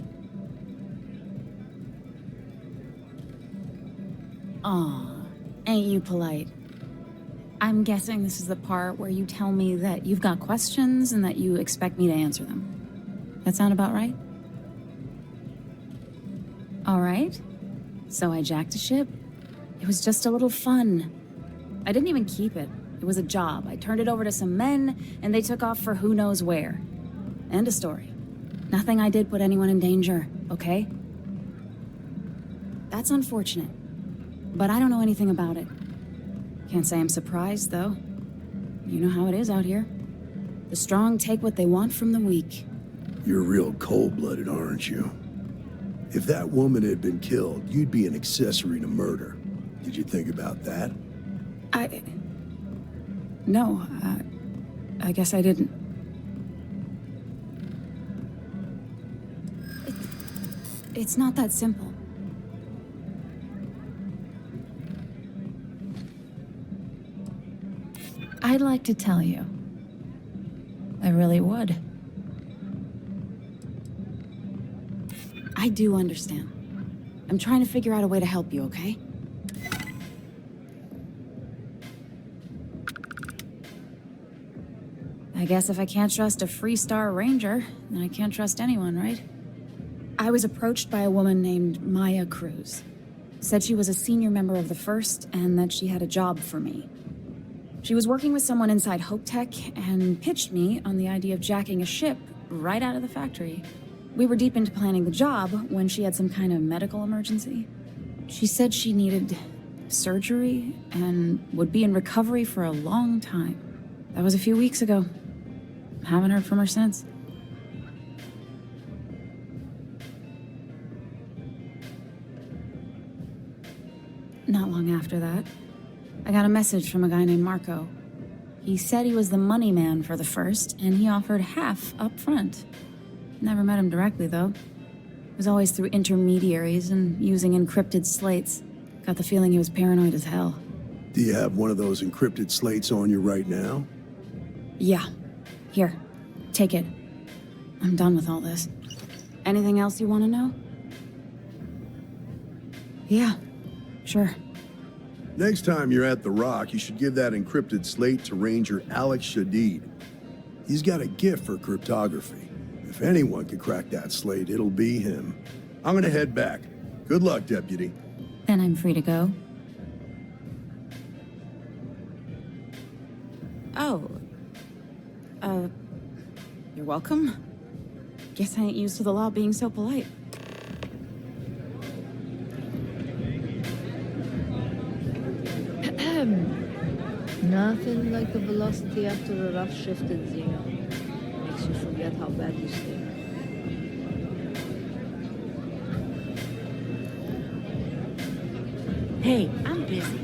Aw, ain't you polite? I'm guessing this is the part where you tell me that you've got questions and that you expect me to answer them. That sound about right? All right. So I jacked a ship. It was just a little fun. I didn't even keep it. It was a job. I turned it over to some men, and they took off for who knows where. End of story. Nothing I did put anyone in danger, okay? That's unfortunate. But I don't know anything about it. Can't say I'm surprised, though. You know how it is out here. The strong take what they want from the weak. You're real cold-blooded, aren't you? If that woman had been killed, you'd be an accessory to murder. Did you think about that? No, I guess I didn't. It's not that simple. I'd like to tell you. I really would. I do understand. I'm trying to figure out a way to help you, okay? I guess if I can't trust a Freestar Ranger, then I can't trust anyone, right? I was approached by a woman named Maya Cruz. Said she was a senior member of the First and that she had a job for me. She was working with someone inside Hope Tech and pitched me on the idea of jacking a ship right out of the factory. We were deep into planning the job when she had some kind of medical emergency. She said she needed surgery and would be in recovery for a long time. That was a few weeks ago. Haven't heard from her since. Not long after that, I got a message from a guy named Marco. He said he was the money man for the First, and he offered half up front. Never met him directly, though. It was always through intermediaries and using encrypted slates. Got the feeling he was paranoid as hell. Do you have one of those encrypted slates on you right now? Yeah. Here, take it. I'm done with all this. Anything else you want to know? Yeah, sure. Next time you're at the Rock, you should give that encrypted slate to Ranger Alex Shadid. He's got a gift for cryptography. If anyone can crack that slate, it'll be him. I'm gonna head back. Good luck, Deputy. Then I'm free to go. Oh. You're welcome. Guess I ain't used to the law being so polite. Nothing like the velocity after a rough shift in Xeno. Makes you forget how bad you stink. Hey, I'm busy.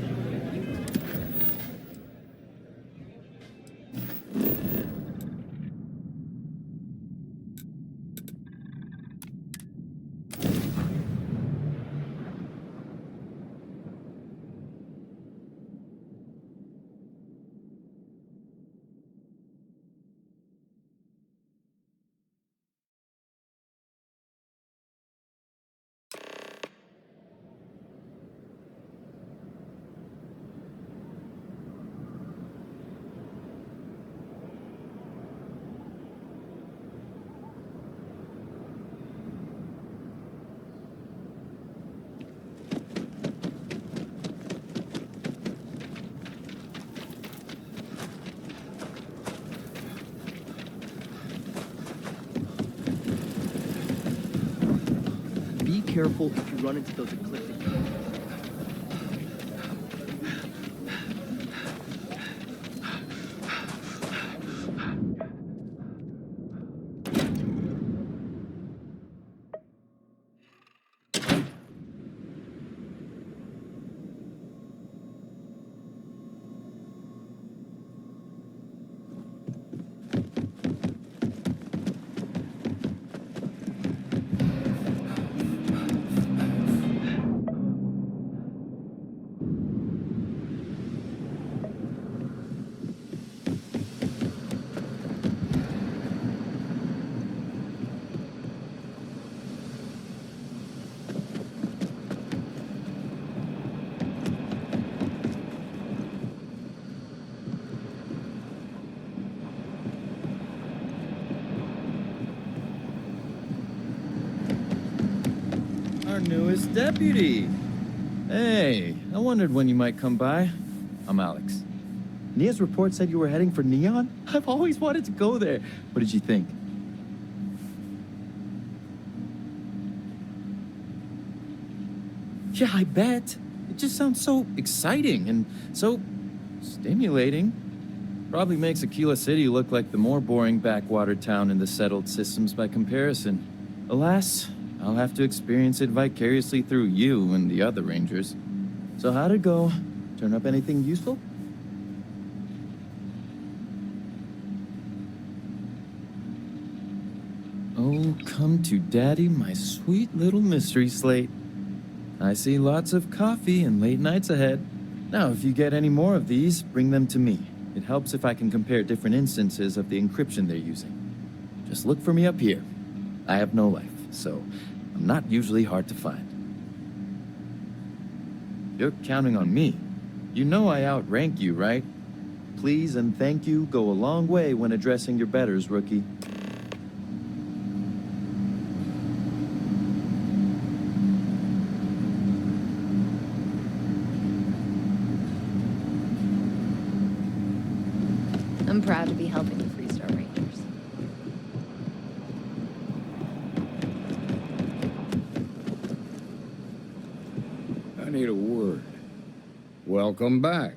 Be careful if you run into those ecliptic. Our newest deputy. Hey, I wondered when you might come by. I'm Alex. Nia's report said you were heading for Neon? I've always wanted to go there. What did you think? Yeah, I bet. It just sounds so exciting and so stimulating. Probably makes Aquila City look like the more boring backwater town in the settled systems by comparison. Alas, I'll have to experience it vicariously through you and the other Rangers. So how'd it go? Turn up anything useful? Oh, come to daddy, my sweet little mystery slate. I see lots of coffee and late nights ahead. Now, if you get any more of these, bring them to me. It helps if I can compare different instances of the encryption they're using. Just look for me up here. I have no life, so I'm not usually hard to find. You're counting on me. You know I outrank you, right? Please and thank you go a long way when addressing your betters, rookie. I'm proud to be helping the Freestar Rangers. I need a word. Welcome back.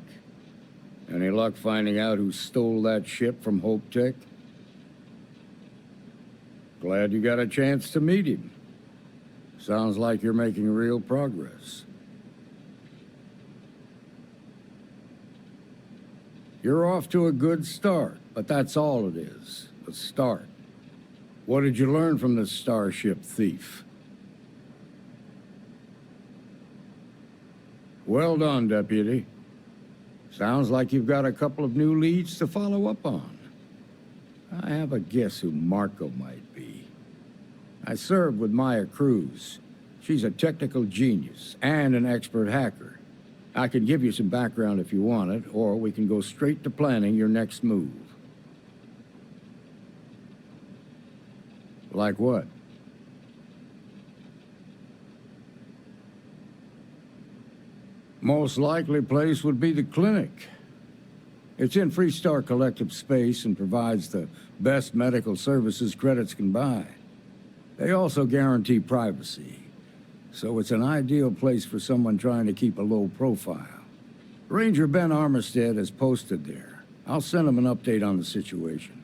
Any luck finding out who stole that ship from Hope Tech? Glad you got a chance to meet him. Sounds like you're making real progress. You're off to a good start, but that's all it is, a start. What did you learn from this starship thief? Well done, Deputy. Sounds like you've got a couple of new leads to follow up on. I have a guess who Marco might be. I served with Maya Cruz. She's a technical genius and an expert hacker. I can give you some background if you want it, or we can go straight to planning your next move. Like what? Most likely place would be the clinic. It's in Freestar Collective space and provides the best medical services credits can buy. They also guarantee privacy, so it's an ideal place for someone trying to keep a low profile. Ranger Ben Armistead is posted there. I'll send him an update on the situation.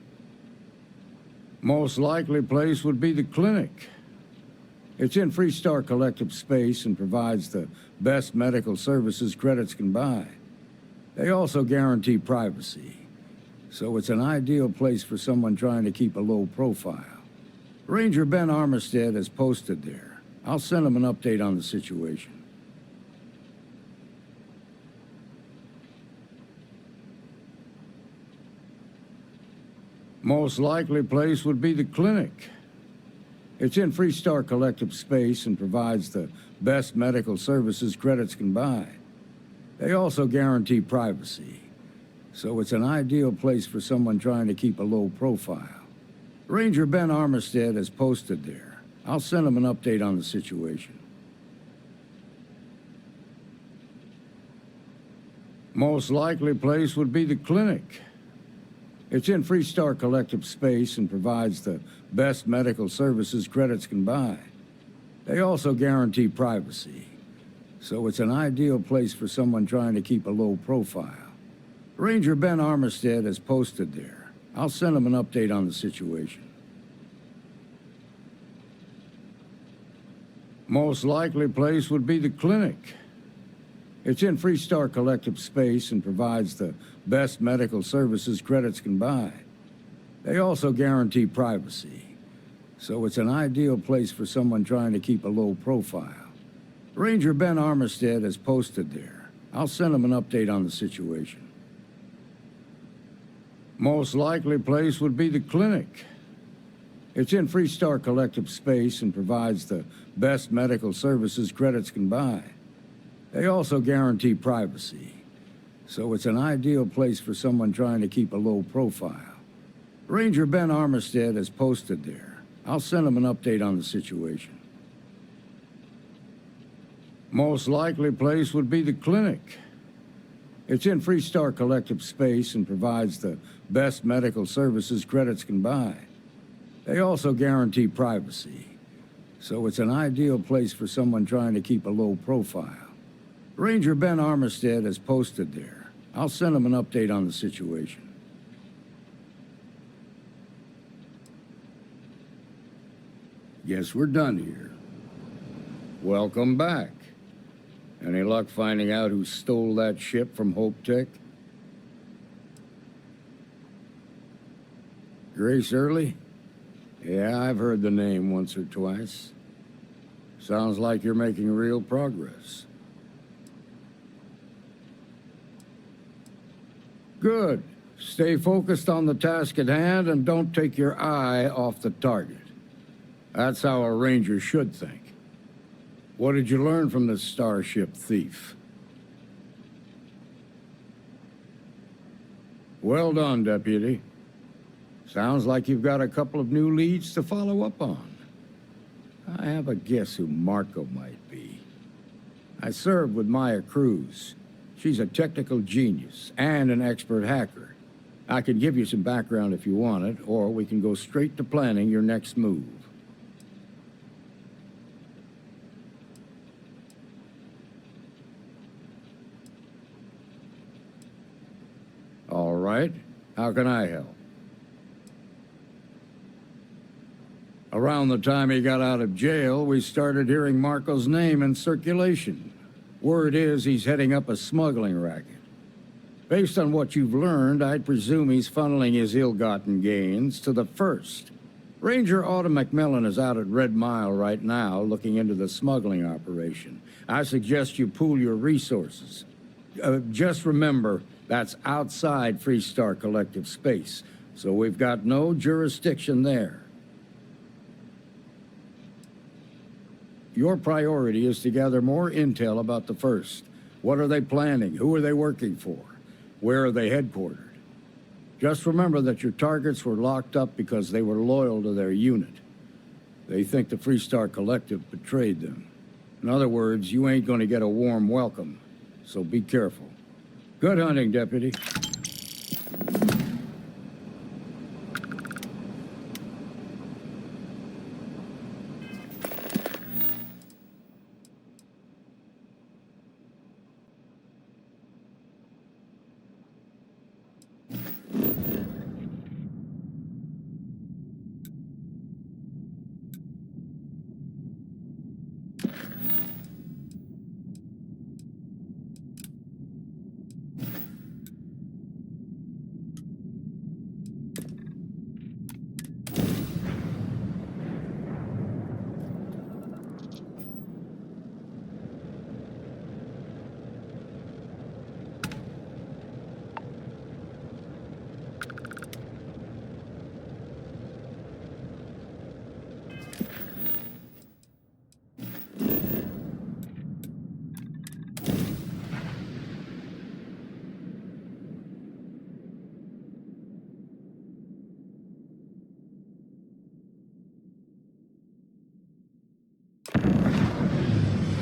Most likely place would be the clinic. It's in Freestar Collective space and provides the best medical services credits can buy. They also guarantee privacy, so it's an ideal place for someone trying to keep a low profile. Ranger Ben Armistead is posted there. I'll send him an update on the situation. Most likely place would be the clinic. It's in Freestar Collective space and provides the best medical services credits can buy. They also guarantee privacy, so it's an ideal place for someone trying to keep a low profile. Ranger Ben Armistead is posted there. I'll send him an update on the situation. Most likely place would be the clinic. It's in Freestar Collective space and provides the best medical services credits can buy. They also guarantee privacy, so it's an ideal place for someone trying to keep a low profile. Ranger Ben Armistead is posted there. I'll send him an update on the situation. Most likely place would be the clinic. It's in Freestar Collective space and provides the best medical services credits can buy. They also guarantee privacy, so it's an ideal place for someone trying to keep a low profile. Ranger Ben Armistead is posted there. I'll send him an update on the situation. Most likely place would be the clinic. It's in Freestar Collective space and provides the best medical services credits can buy. They also guarantee privacy, so it's an ideal place for someone trying to keep a low profile. Ranger Ben Armistead is posted there. I'll send him an update on the situation. Most likely place would be the clinic. It's in Freestar Collective space and provides the best medical services credits can buy. They also guarantee privacy, so it's an ideal place for someone trying to keep a low profile. Ranger Ben Armistead is posted there. I'll send him an update on the situation. Guess we're done here. Welcome back. Any luck finding out who stole that ship from Hope Tech? Grace Early? Yeah, I've heard the name once or twice. Sounds like you're making real progress. Good. Stay focused on the task at hand and don't take your eye off the target. That's how a ranger should think. What did you learn from this starship thief? Well done, Deputy. Sounds like you've got a couple of new leads to follow up on. I have a guess who Marco might be. I served with Maya Cruz. She's a technical genius and an expert hacker. I can give you some background if you want it, or we can go straight to planning your next move. All right. How can I help? Around the time he got out of jail, we started hearing Marco's name in circulation. Word is he's heading up a smuggling racket. Based on what you've learned, I'd presume he's funneling his ill-gotten gains to the First. Ranger Autumn McMillan is out at Red Mile right now looking into the smuggling operation. I suggest you pool your resources. Just remember, that's outside Freestar Collective space, so we've got no jurisdiction there. Your priority is to gather more intel about the First. What are they planning? Who are they working for? Where are they headquartered? Just remember that your targets were locked up because they were loyal to their unit. They think the Freestar Collective betrayed them. In other words, you ain't gonna get a warm welcome, so be careful. Good hunting, Deputy.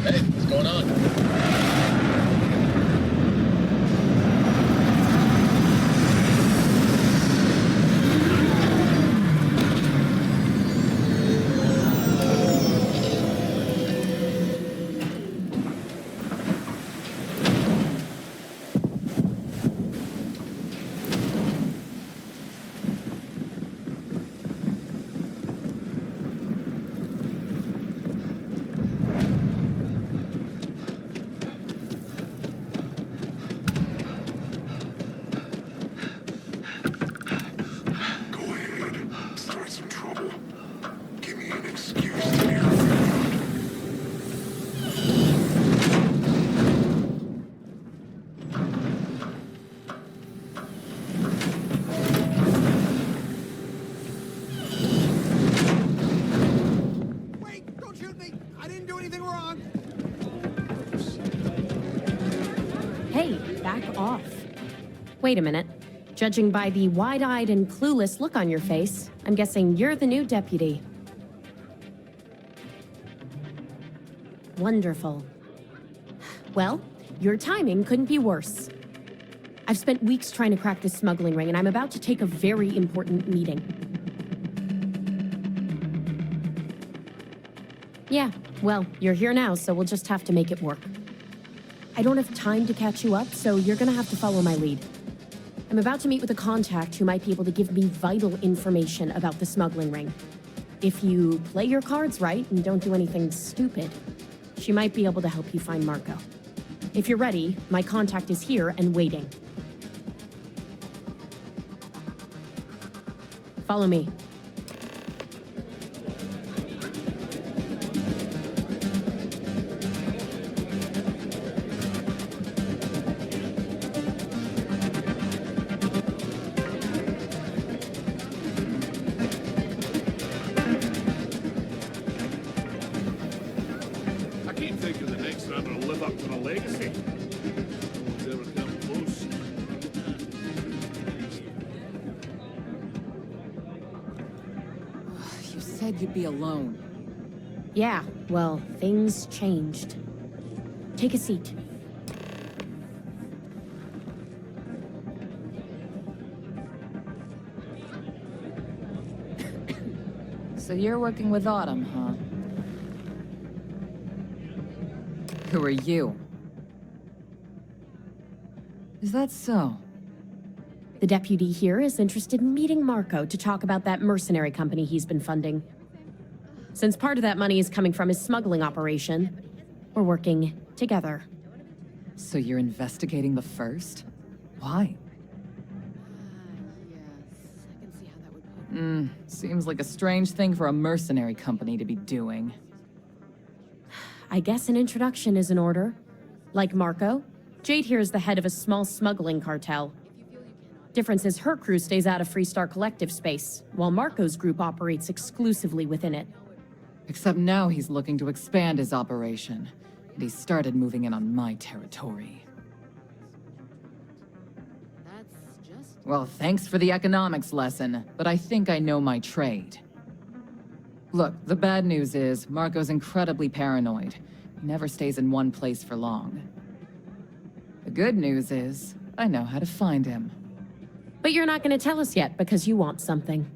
Hey, what's going on? Wait a minute. Judging by the wide-eyed and clueless look on your face, I'm guessing you're the new deputy. Wonderful. Well, your timing couldn't be worse. I've spent weeks trying to crack this smuggling ring, and I'm about to take a very important meeting. Yeah, well, you're here now, so we'll just have to make it work. I don't have time to catch you up, so you're gonna have to follow my lead. I'm about to meet with a contact who might be able to give me vital information about the smuggling ring. If you play your cards right and don't do anything stupid, she might be able to help you find Marco. If you're ready, my contact is here and waiting. Follow me. said you'd be alone. Yeah, well, things changed. Take a seat. So you're working with Autumn, huh? Who are you? Is that so? The deputy here is interested in meeting Marco to talk about that mercenary company he's been funding. Since part of that money is coming from his smuggling operation, we're working together. So you're investigating the first? Why? Seems like a strange thing for a mercenary company to be doing. I guess an introduction is in order. Like Marco, Jade here is the head of a small smuggling cartel. Difference is her crew stays out of Freestar Collective space, while Marco's group operates exclusively within it. Except now he's looking to expand his operation, and he started moving in on my territory. Well, thanks for the economics lesson, but I think I know my trade. Look, the bad news is, Marco's incredibly paranoid. He never stays in one place for long. The good news is, I know how to find him. But you're not going to tell us yet because you want something.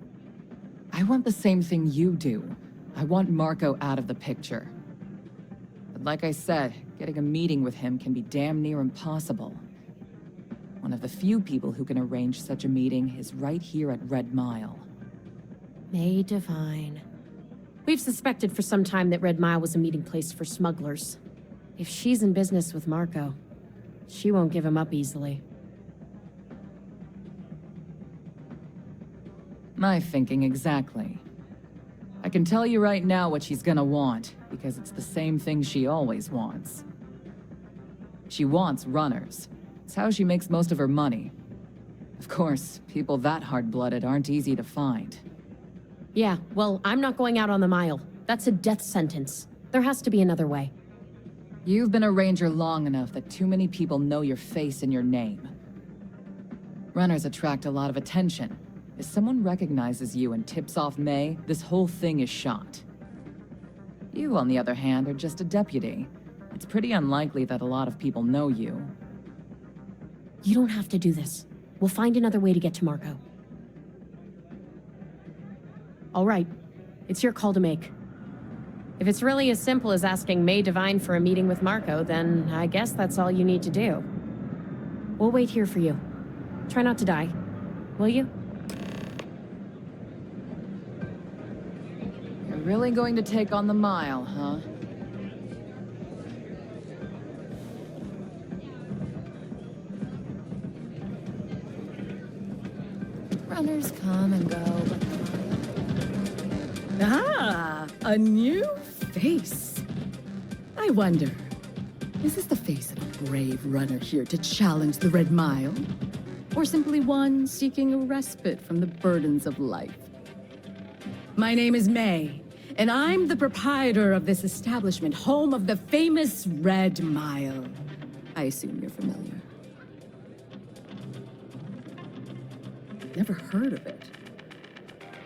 I want the same thing you do. I want Marco out of the picture. But like I said, getting a meeting with him can be damn near impossible. One of the few people who can arrange such a meeting is right here at Red Mile. May Divine. We've suspected for some time that Red Mile was a meeting place for smugglers. If she's in business with Marco, she won't give him up easily. My thinking exactly. I can tell you right now what she's gonna want, because it's the same thing she always wants. She wants runners. It's how she makes most of her money. Of course, people that hard-blooded aren't easy to find. Yeah, well, I'm not going out on the mile. That's a death sentence. There has to be another way. You've been a ranger long enough that too many people know your face and your name. Runners attract a lot of attention. If someone recognizes you and tips off May, this whole thing is shot. You, on the other hand, are just a deputy. It's pretty unlikely that a lot of people know you. You don't have to do this. We'll find another way to get to Marco. All right. It's your call to make. If it's really as simple as asking May Divine for a meeting with Marco, then I guess that's all you need to do. We'll wait here for you. Try not to die. Will you? You're really going to take on the mile, huh? Runners come and go, but... Ah, a new face. I wonder, is this the face of a brave runner here to challenge the Red Mile? Or simply one seeking a respite from the burdens of life? My name is May, and I'm the proprietor of this establishment, home of the famous Red Mile. I assume you're familiar. Never heard of it.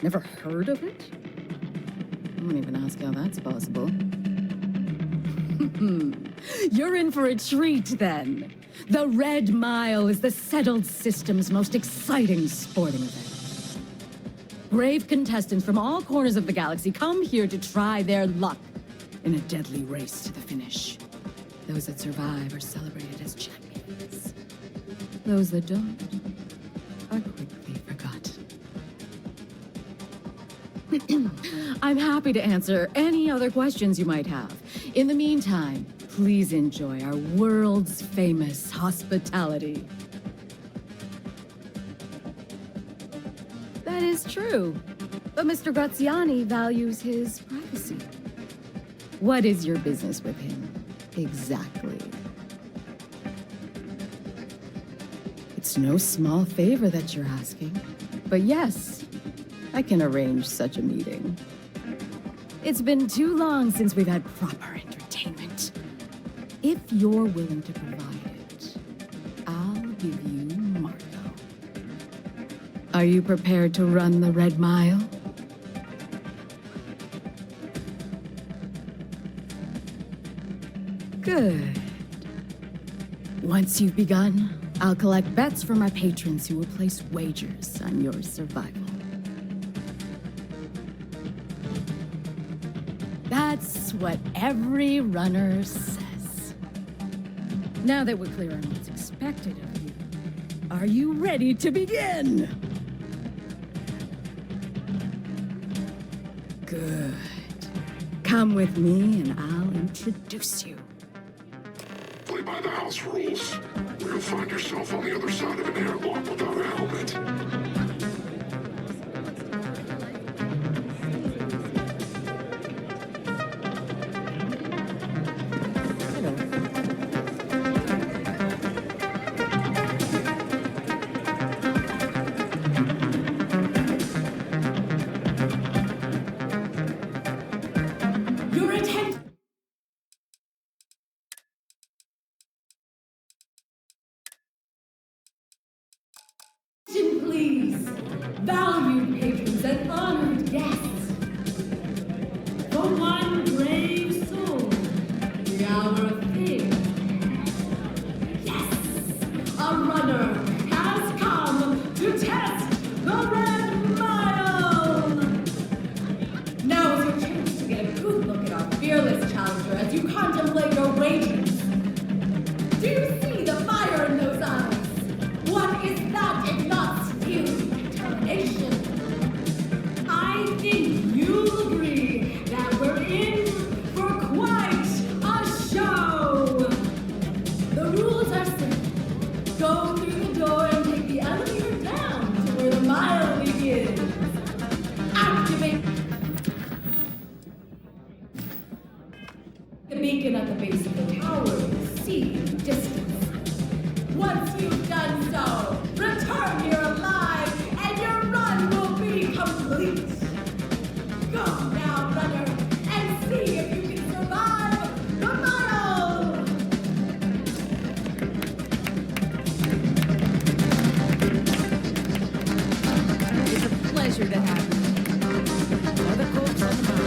Never heard of it? I won't even ask how that's possible. You're in for a treat, then. The Red Mile is the settled system's most exciting sporting event. Brave contestants from all corners of the galaxy come here to try their luck in a deadly race to the finish. Those that survive are celebrated as champions. Those that don't are quickly forgotten. I'm happy to answer any other questions you might have. In the meantime, please enjoy our world's famous hospitality. That is true, but Mr. Graziani values his privacy. What is your business with him, exactly? It's no small favor that you're asking, but yes, I can arrange such a meeting. It's been too long since we've had proper entertainment. If you're willing to provide it, I'll give you Marco. Are you prepared to run the Red Mile? Good. Once you've begun, I'll collect bets from my patrons who will place wagers on your survival. That's what every runner says. Now that we're clear on what's expected of you, are you ready to begin? Good. Come with me and I'll introduce you. Play by the house rules, or you'll find yourself on the other side of an airlock without a helmet. Please, valued patrons and honored guests. For one brave soul, the hour of fame. Yes, a runner has come to test the Red Mile. Now is your chance to get a good look at our fearless challenger as you contemplate your wagers. Do you see the fire in those eyes? What is that if not skill and determination? I think you'll agree that we're in for quite a show. The rules are simple. Go through the door and take the elevator down to where the mile begins. Activate the beacon at the base of the tower. See the distance. Once you've done so, return here alive, and your run will be complete. Go now, runner, and see if you can survive the mile. It's a pleasure to have you. Are the folks on the mile?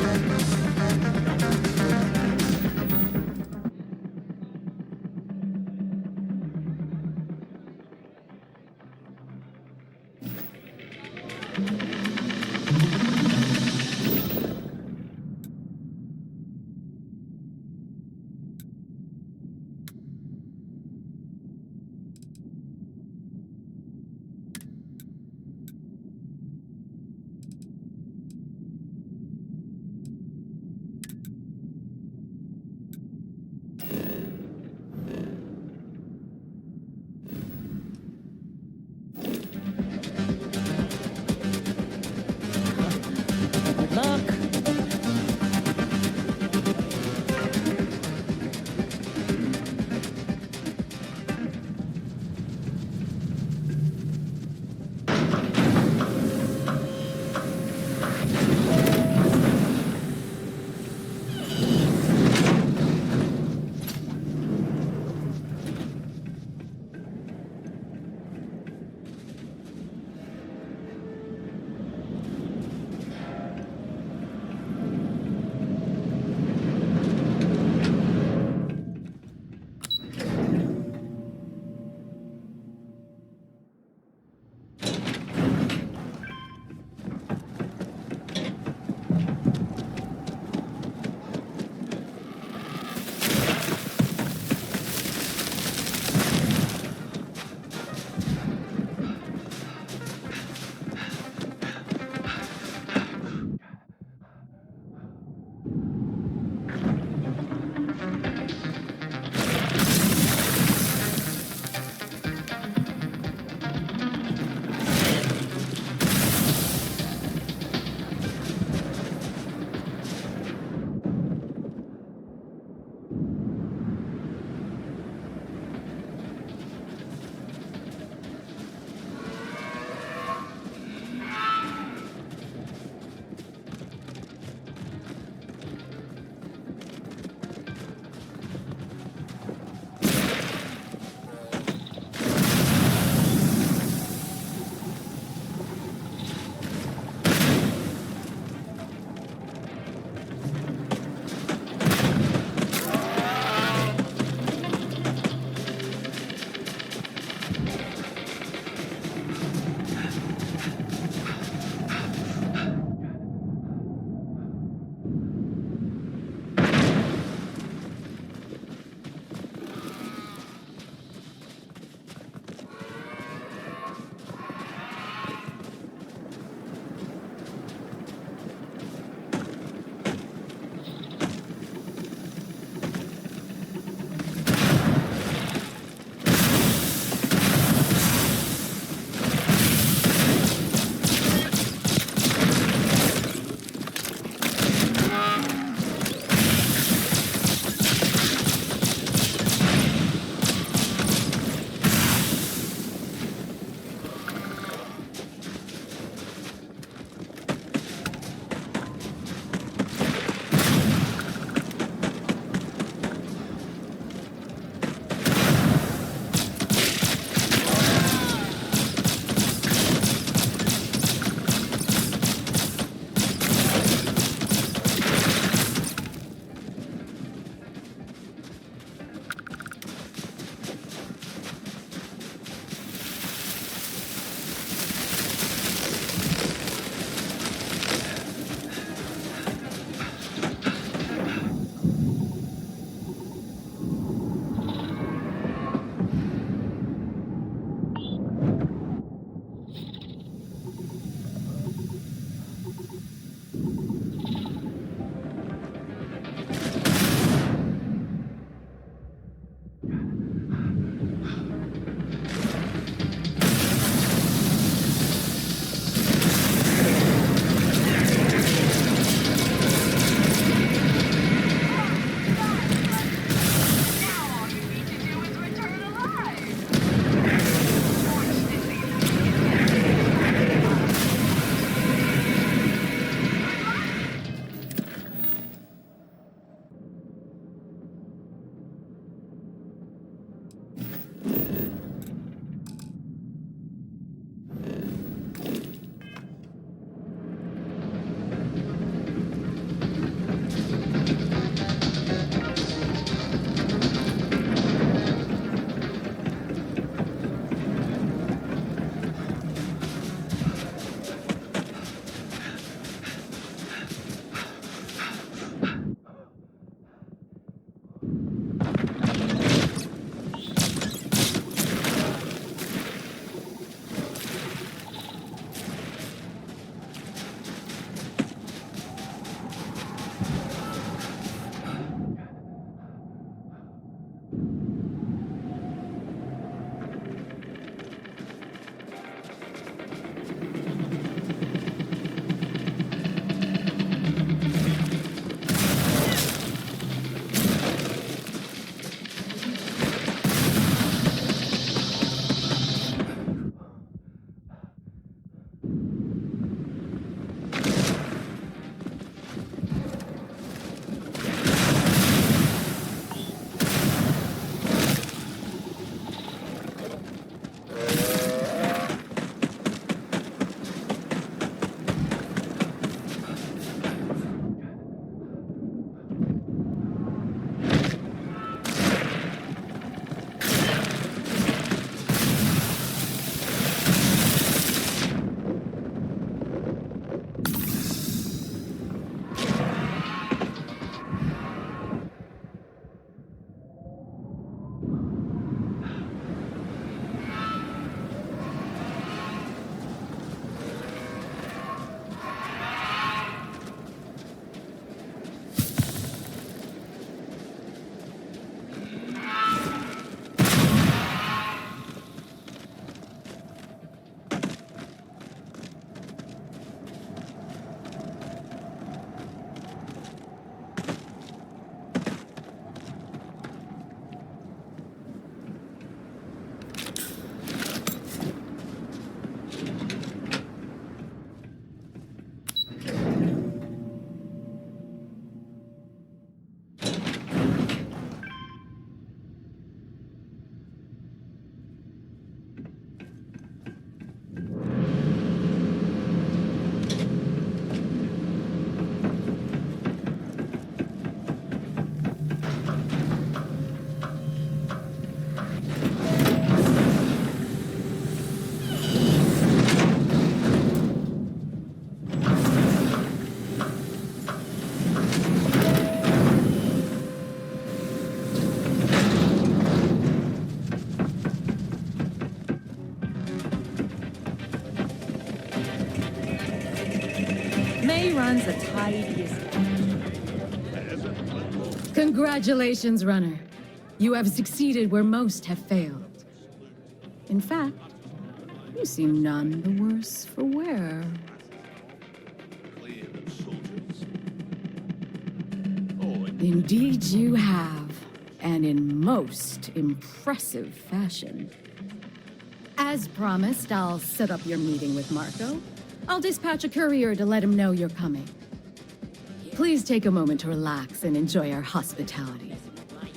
Congratulations, runner. You have succeeded where most have failed. In fact, you seem none the worse for wear. Indeed you have, and in most impressive fashion. As promised, I'll set up your meeting with Marco. I'll dispatch a courier to let him know you're coming. Please take a moment to relax and enjoy our hospitality.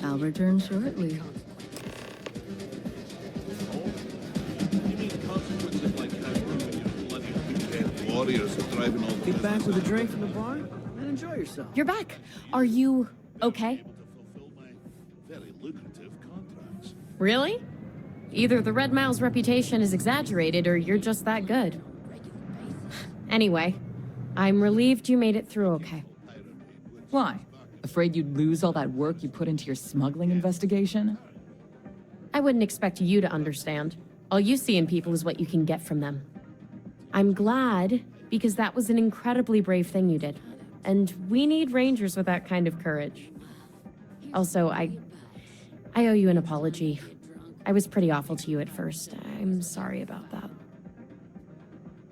I'll return shortly. Get back with a drink from the bar and enjoy yourself. You're back. Are you okay? Really? Either the Red Mile's reputation is exaggerated or you're just that good. Anyway, I'm relieved you made it through okay. Why? Afraid you'd lose all that work you put into your smuggling investigation? I wouldn't expect you to understand. All you see in people is what you can get from them. I'm glad, because that was an incredibly brave thing you did. And we need Rangers with that kind of courage. Also, I owe you an apology. I was pretty awful to you at first. I'm sorry about that.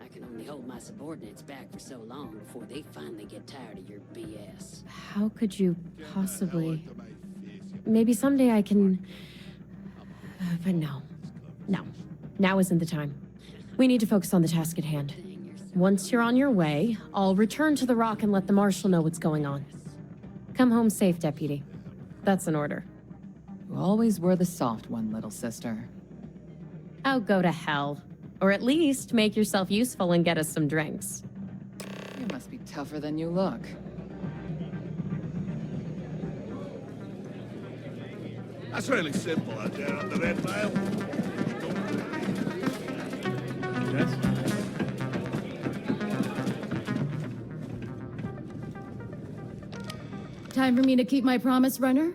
I can only hold my subordinates back for so long before they finally get tired of your BS. How could you possibly... Maybe someday I can... But no. No. Now isn't the time. We need to focus on the task at hand. Once you're on your way, I'll return to the Rock and let the Marshal know what's going on. Come home safe, Deputy. That's an order. You always were the soft one, little sister. Oh, go to hell. Or at least make yourself useful and get us some drinks. You must be tougher than you look. That's really simple out there on the Red Mile. Yes? Time for me to keep my promise, runner?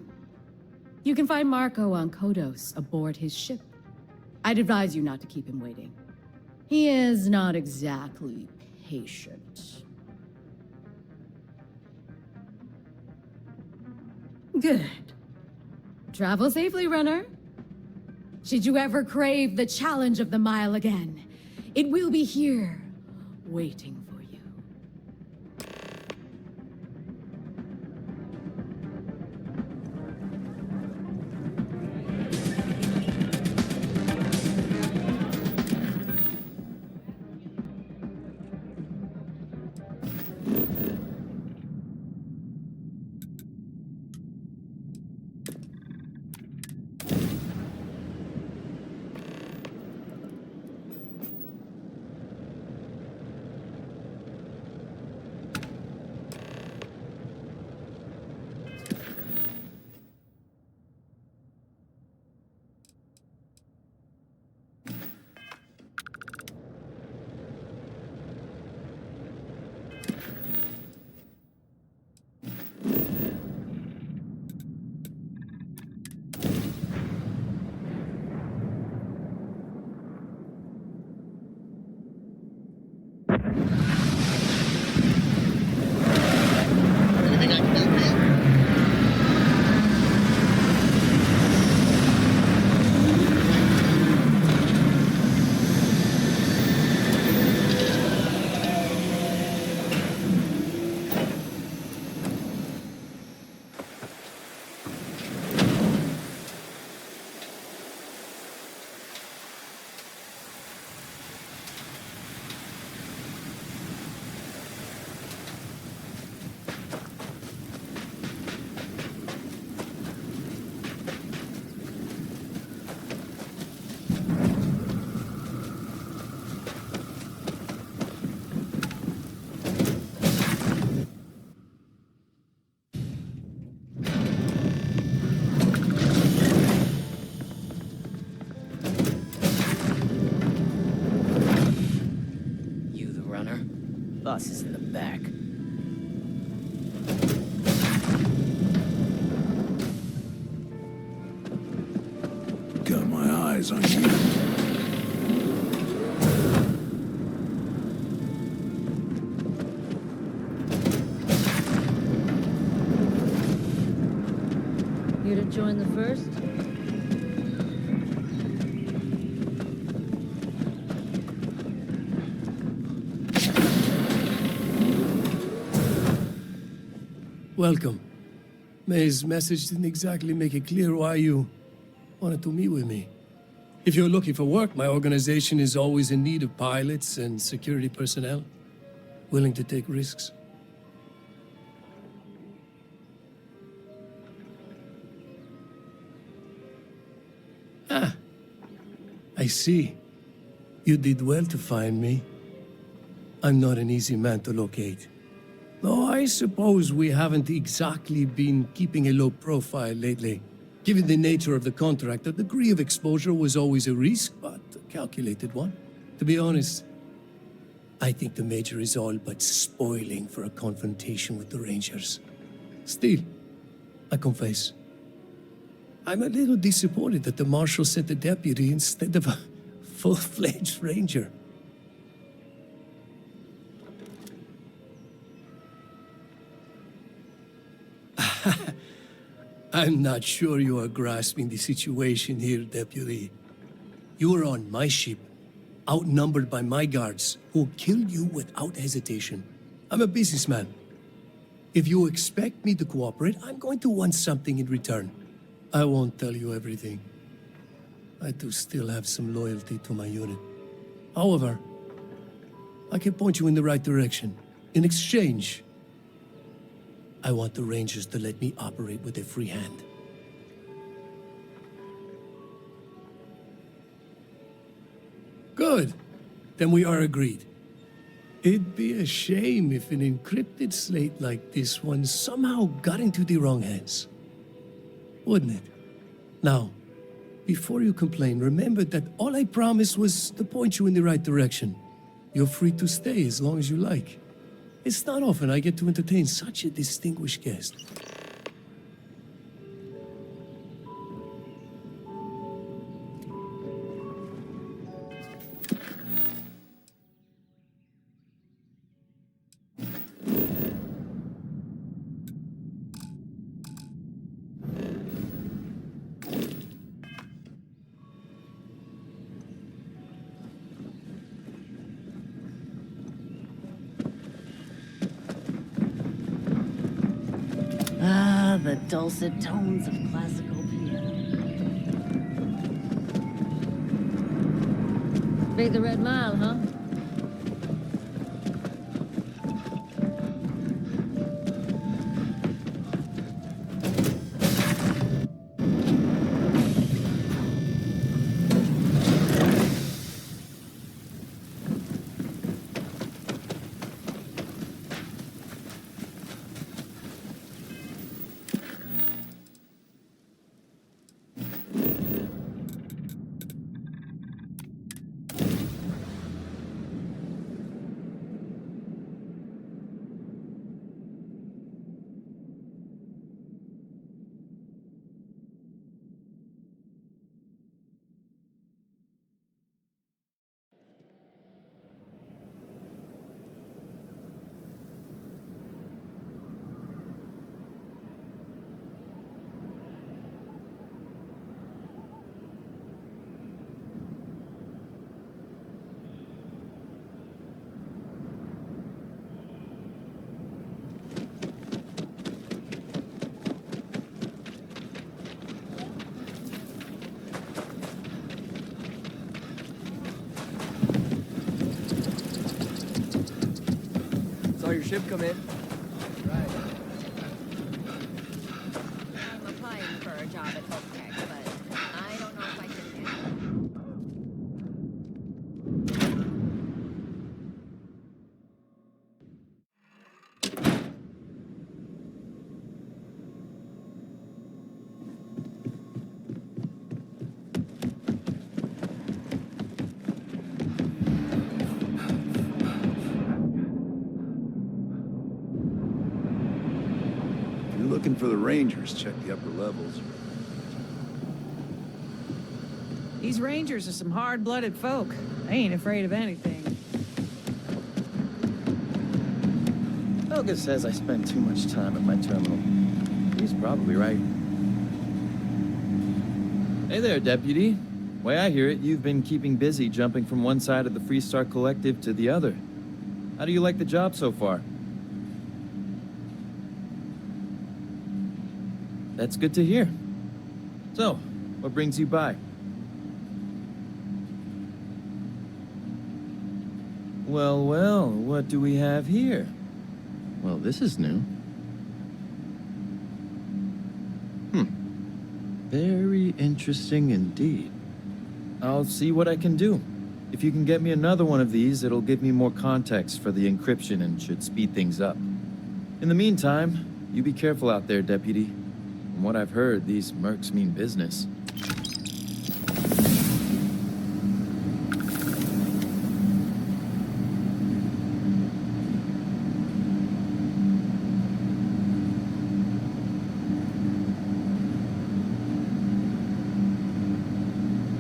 You can find Marco on Kodos aboard his ship. I'd advise you not to keep him waiting. He is not exactly patient. Good. Travel safely, runner. Should you ever crave the challenge of the mile again, it will be here, waiting for you. Bus is in the back. Got my eyes on you. Here to join the first? Welcome. May's message didn't exactly make it clear why you wanted to meet with me. If you're looking for work, my organization is always in need of pilots and security personnel, willing to take risks. Ah, I see. You did well to find me. I'm not an easy man to locate. Though I suppose we haven't exactly been keeping a low profile lately. Given the nature of the contract, a degree of exposure was always a risk, but a calculated one. To be honest, I think the Major is all but spoiling for a confrontation with the Rangers. Still, I confess, I'm a little disappointed that the Marshal sent a deputy instead of a full-fledged Ranger. I'm not sure you are grasping the situation here, Deputy. You are on my ship, outnumbered by my guards, who killed you without hesitation. I'm a businessman. If you expect me to cooperate, I'm going to want something in return. I won't tell you everything. I do still have some loyalty to my unit. However, I can point you in the right direction. In exchange, I want the Rangers to let me operate with a free hand. Good. Then we are agreed. It'd be a shame if an encrypted slate like this one somehow got into the wrong hands. Wouldn't it? Now, before you complain, remember that all I promised was to point you in the right direction. You're free to stay as long as you like. It's not often I get to entertain such a distinguished guest. Ah, the dulcet tones of classical piano. Pay the Red Mile, huh? Saw your ship come in. Right. I'm applying for a job at Hopetech, but I don't know if I can get it. Looking for the Rangers, check the upper levels. These Rangers are some hard-blooded folk. They ain't afraid of anything. Helga says I spend too much time at my terminal. He's probably right. Hey there, Deputy. Way I hear it, you've been keeping busy jumping from one side of the Freestar Collective to the other. How do you like the job so far? That's good to hear. So, what brings you by? Well, well, what do we have here? Well, this is new. Very interesting indeed. I'll see what I can do. If you can get me another one of these, it'll give me more context for the encryption and should speed things up. In the meantime, you be careful out there, Deputy. From what I've heard, these mercs mean business.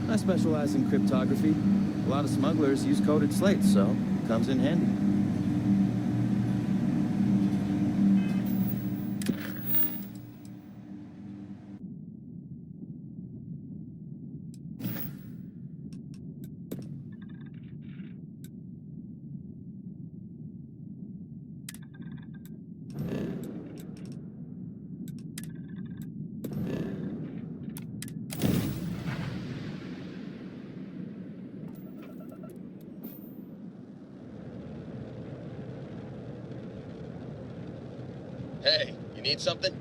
I specialize in cryptography. A lot of smugglers use coded slates, so it comes in handy. Hey, you need something?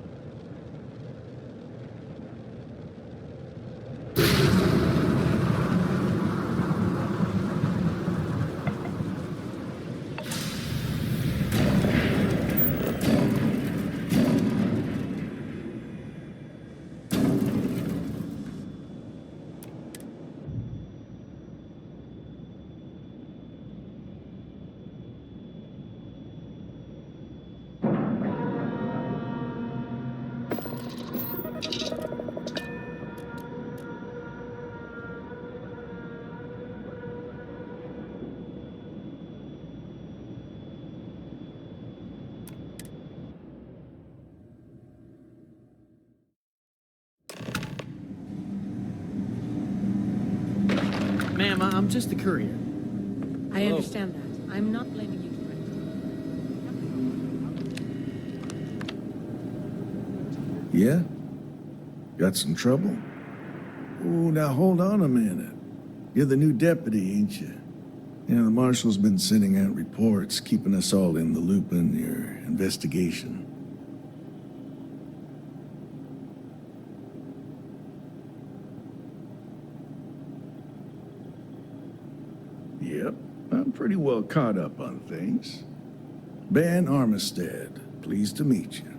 Ma'am, I'm just a courier. I understand that. I'm not blaming you directly. Yeah? Got some trouble? Oh, now hold on a minute. You're the new deputy, ain't you? Yeah, the marshal's been sending out reports, keeping us all in the loop in your investigation. Yep, I'm pretty well caught up on things. Ben Armistead, pleased to meet you.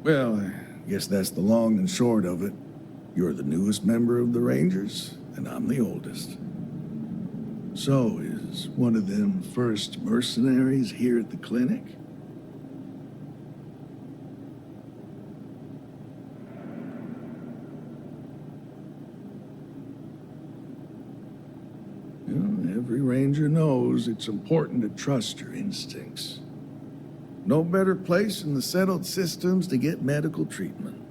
Well, I guess that's the long and short of it. You're the newest member of the Rangers, and I'm the oldest. So, is one of them first mercenaries here at the clinic? Well, every Ranger knows it's important to trust your instincts. No better place in the settled systems to get medical treatment.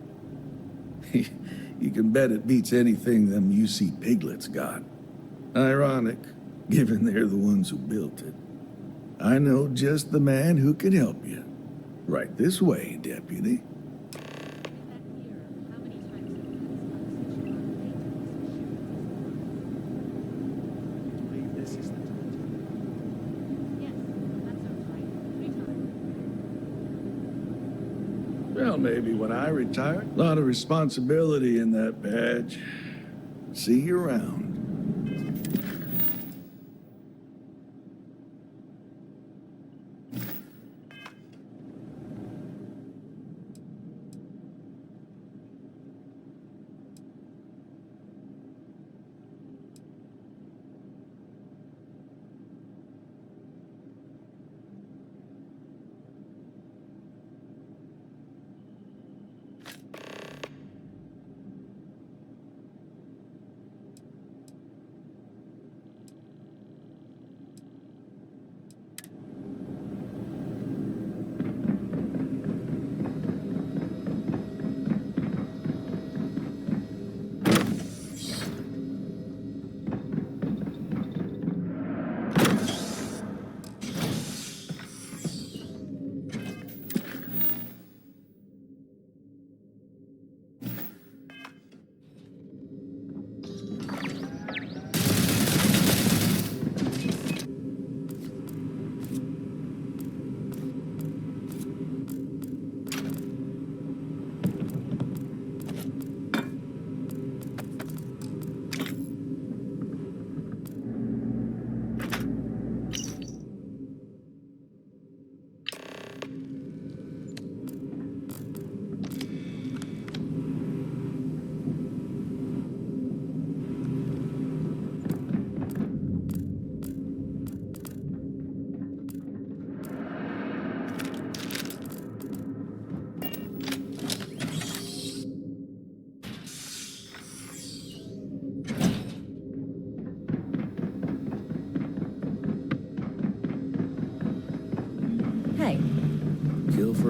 You can bet it beats anything them UC piglets got. Ironic, given they're the ones who built it. I know just the man who can help you. Right this way, Deputy. Well, maybe when I retire. A lot of responsibility in that badge. See you around.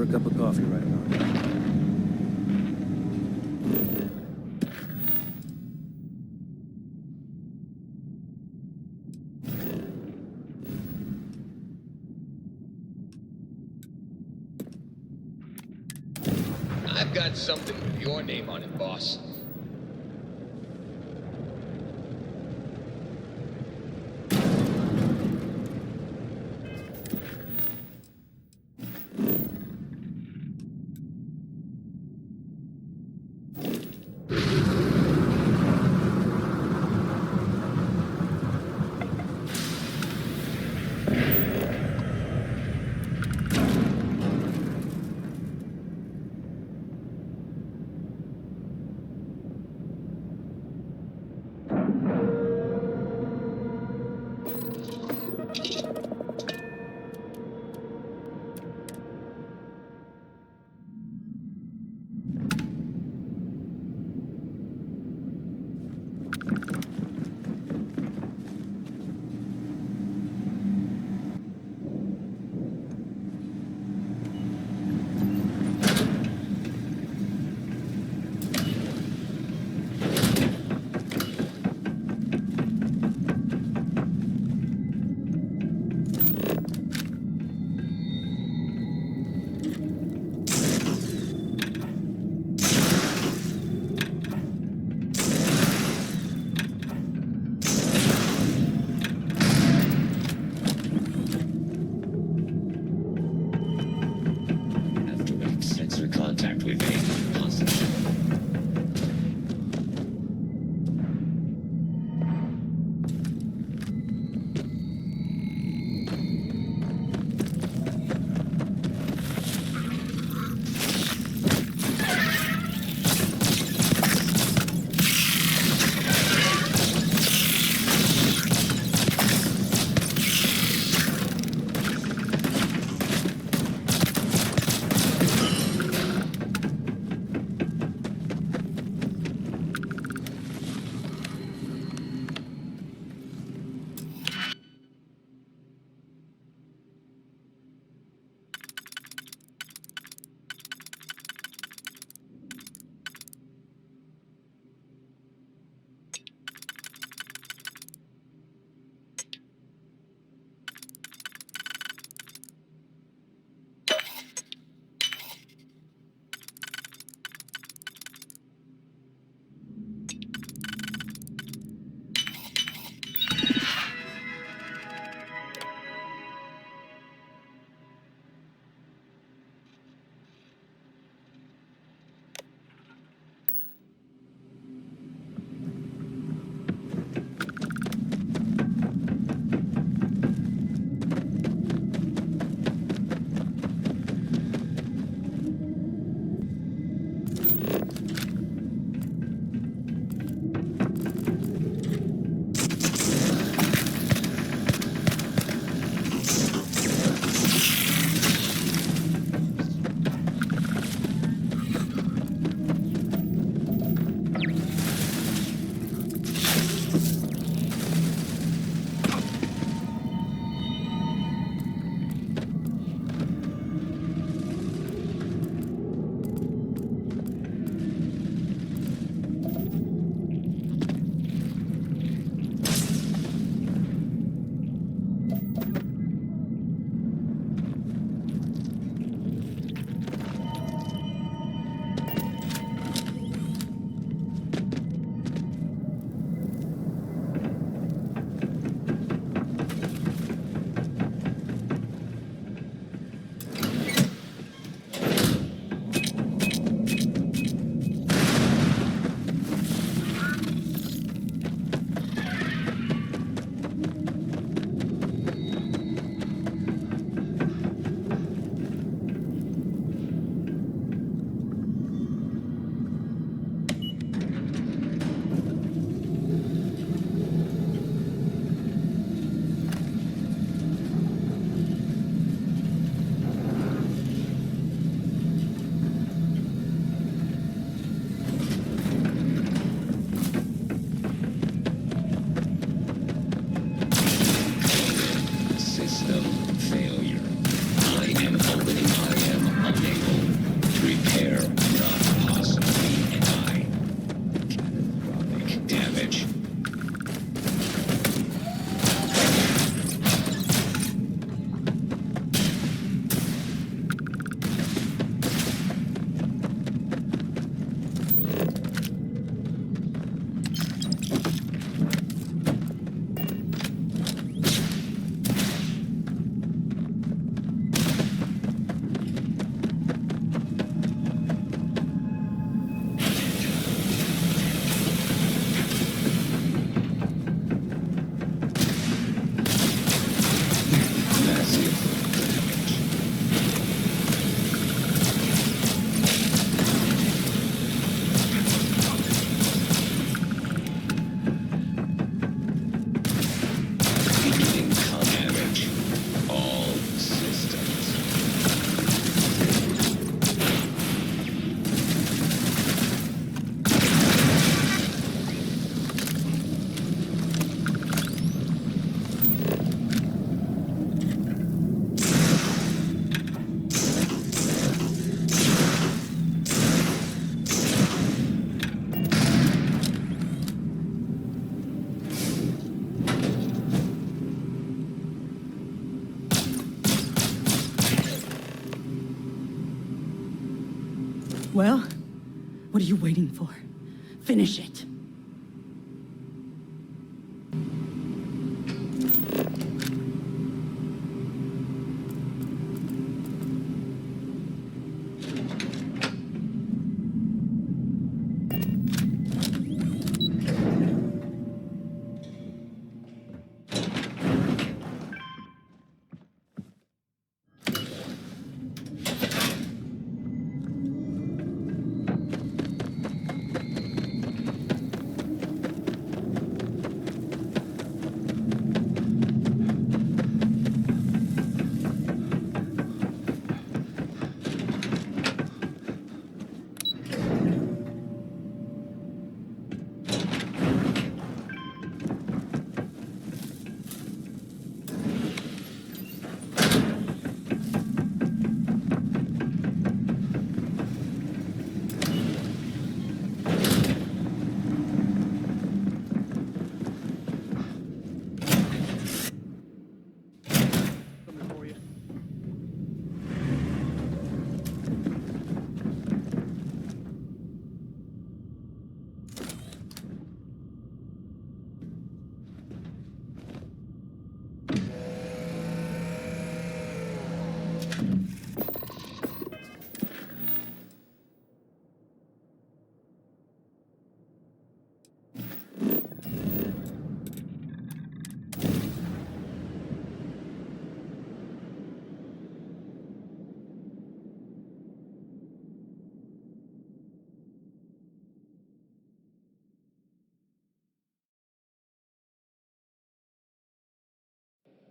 a cup of coffee right now. I've got something with your name on it, boss. Well, what are you waiting for? Finish it.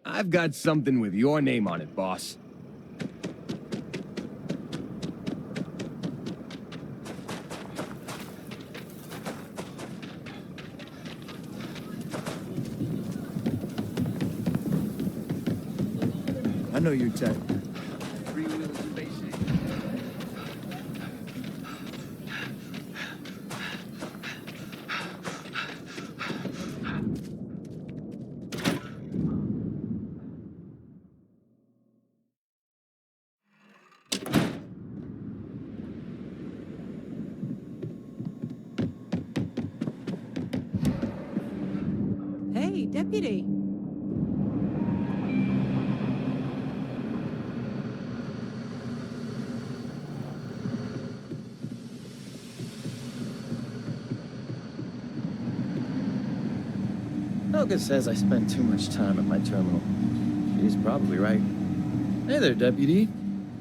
I've got something with your name on it, boss. I know your type. Hey, deputy. Helga says I spend too much time at my terminal. She's probably right. Hey there, deputy.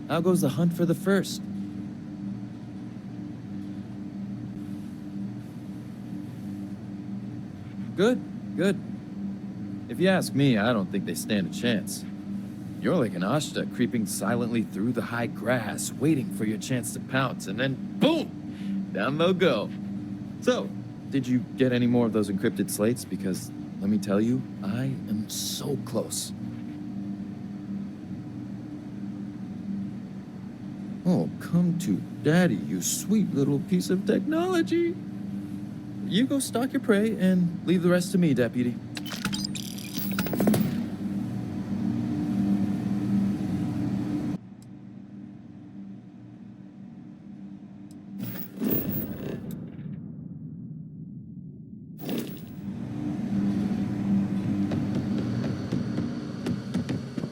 How goes the hunt for the first? Good, good. If you ask me, I don't think they stand a chance. You're like an Ashta creeping silently through the high grass, waiting for your chance to pounce, and then boom! Down they'll go. So, did you get any more of those encrypted slates? Because, let me tell you, I am so close. Oh, come to daddy, you sweet little piece of technology. You go stalk your prey and leave the rest to me, deputy.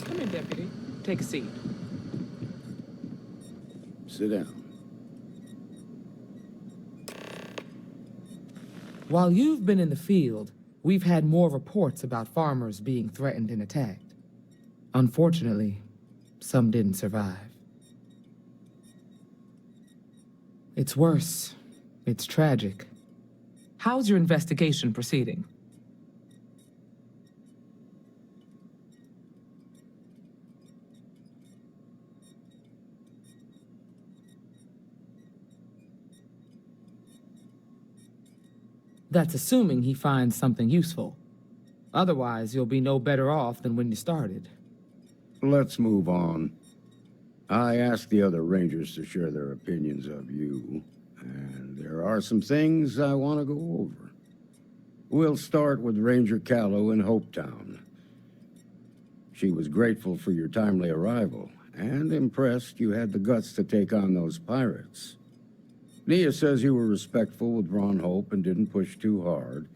Come in, deputy. Take a seat. Sit down. While you've been in the field, we've had more reports about farmers being threatened and attacked. Unfortunately, some didn't survive. It's worse. It's tragic. How's your investigation proceeding? That's assuming he finds something useful. Otherwise, you'll be no better off than when you started. Let's move on. I asked the other Rangers to share their opinions of you, and there are some things I want to go over. We'll start with Ranger Callow in Hopetown. She was grateful for your timely arrival, and impressed you had the guts to take on those pirates. Nia says you were respectful with Ron Hope and didn't push too hard.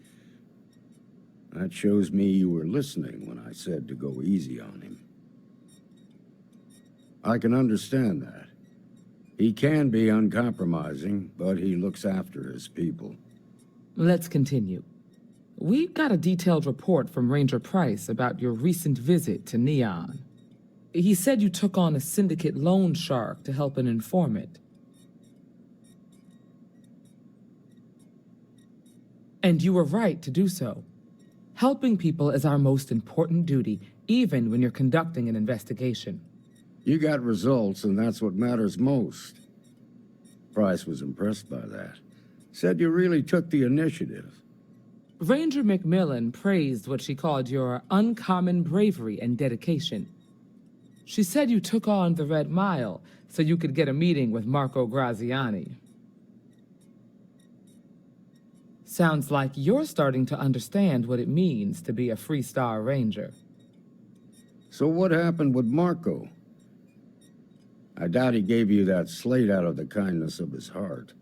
That shows me you were listening when I said to go easy on him. I can understand that. He can be uncompromising, but he looks after his people. Let's continue. We got a detailed report from Ranger Price about your recent visit to Neon. He said you took on a syndicate loan shark to help an informant. And you were right to do so. Helping people is our most important duty, even when you're conducting an investigation. You got results, and that's what matters most. Price was impressed by that. Said you really took the initiative. Ranger McMillan praised what she called your uncommon bravery and dedication. She said you took on the Red Mile so you could get a meeting with Marco Graziani. Sounds like you're starting to understand what it means to be a Freestar Ranger. So what happened with Marco? I doubt he gave you that slate out of the kindness of his heart.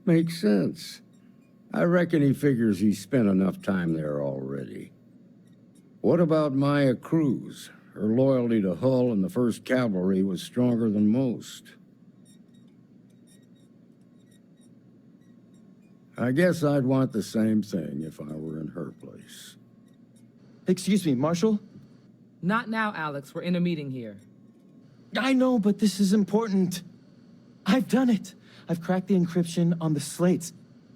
Makes sense. I reckon he figures he spent enough time there already. What about Maya Cruz? Her loyalty to Hull and the 1st Cavalry was stronger than most. I guess I'd want the same thing if I were in her place. Excuse me, Marshal? Not now, Alex. We're in a meeting here. I know, but this is important. I've done it. I've cracked the encryption on the slates.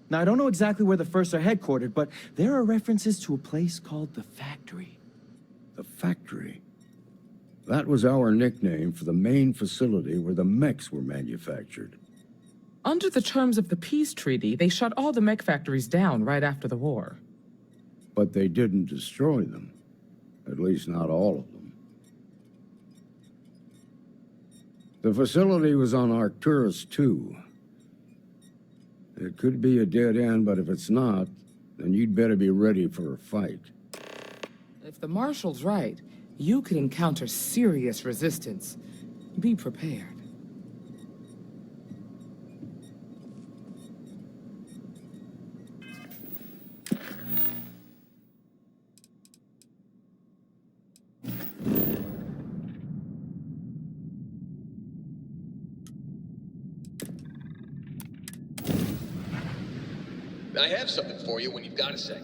Now, I don't know exactly where the First are headquartered, but there are references to a place called the Factory. The Factory? That was our nickname for the main facility where the mechs were manufactured. Under the terms of the peace treaty, they shut all the mech factories down right after the war. But they didn't destroy them. At least not all of them. The facility was on Arcturus 2. It could be a dead end, but if it's not, then you'd better be ready for a fight. If the Marshal's right, you could encounter serious resistance. Be prepared. I have something for you when you've got a sec.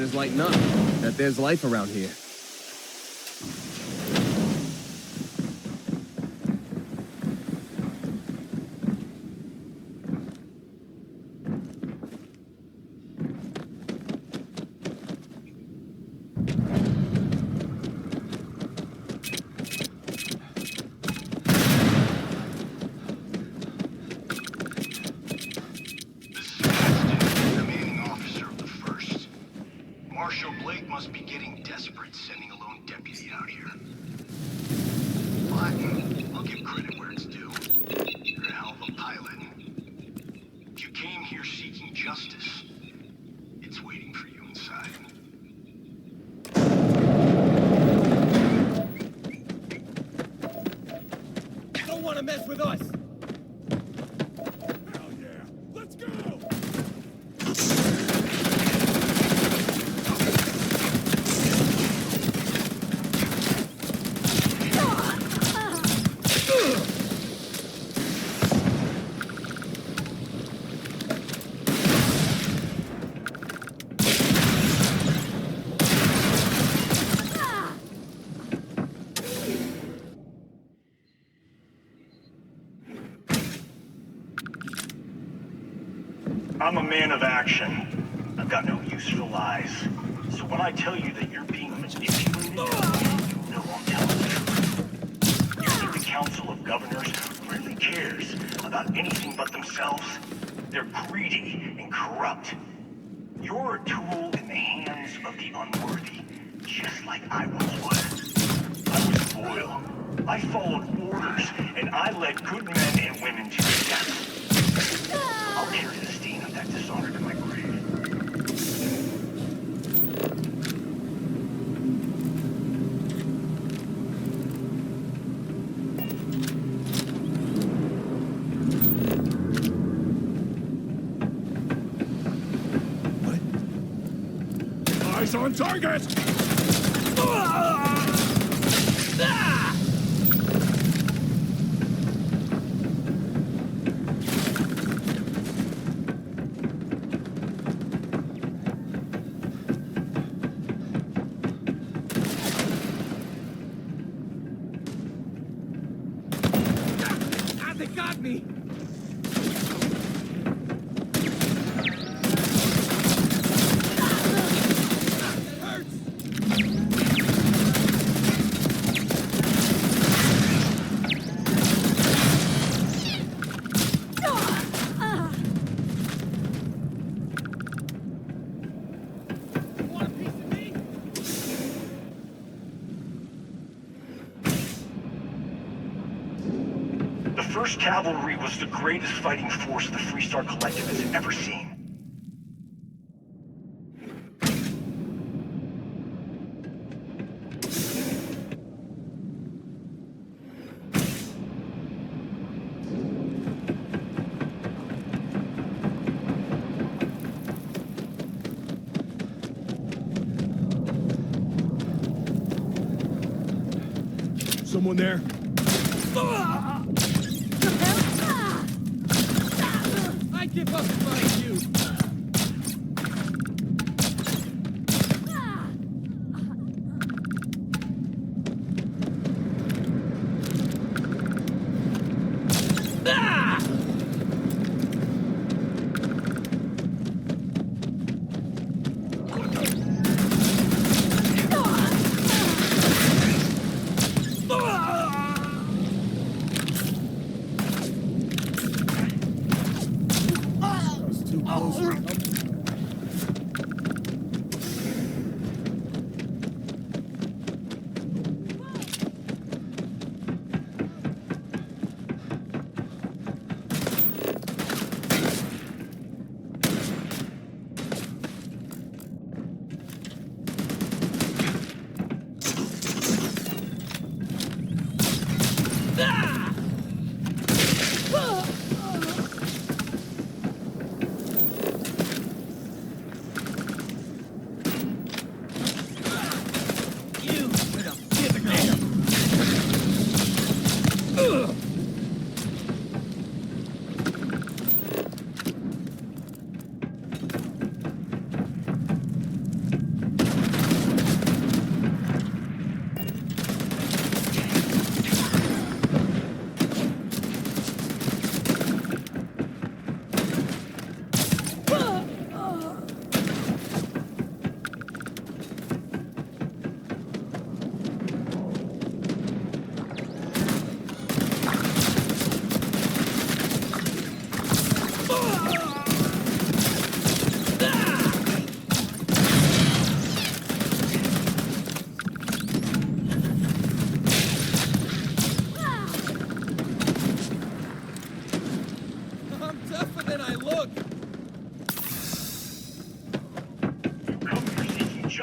is lighting up. That there's life around here. Mess with us! Hell yeah! Let's go! I'm a man of action. I've got no use for lies. So when I tell you that you're being manipulated, you know I'm telling the truth. You think the Council of Governors really cares about anything but themselves? They're greedy and corrupt. You're a tool in the hands of the unworthy, just like I once was. I was loyal. I followed orders, and I led good men and women to their death. I'll carry the stain of that dishonor to my grave. What? Eyes on target! They got me! First Cavalry was the greatest fighting force the Freestar Collective has ever seen. Someone there? I give up fighting you!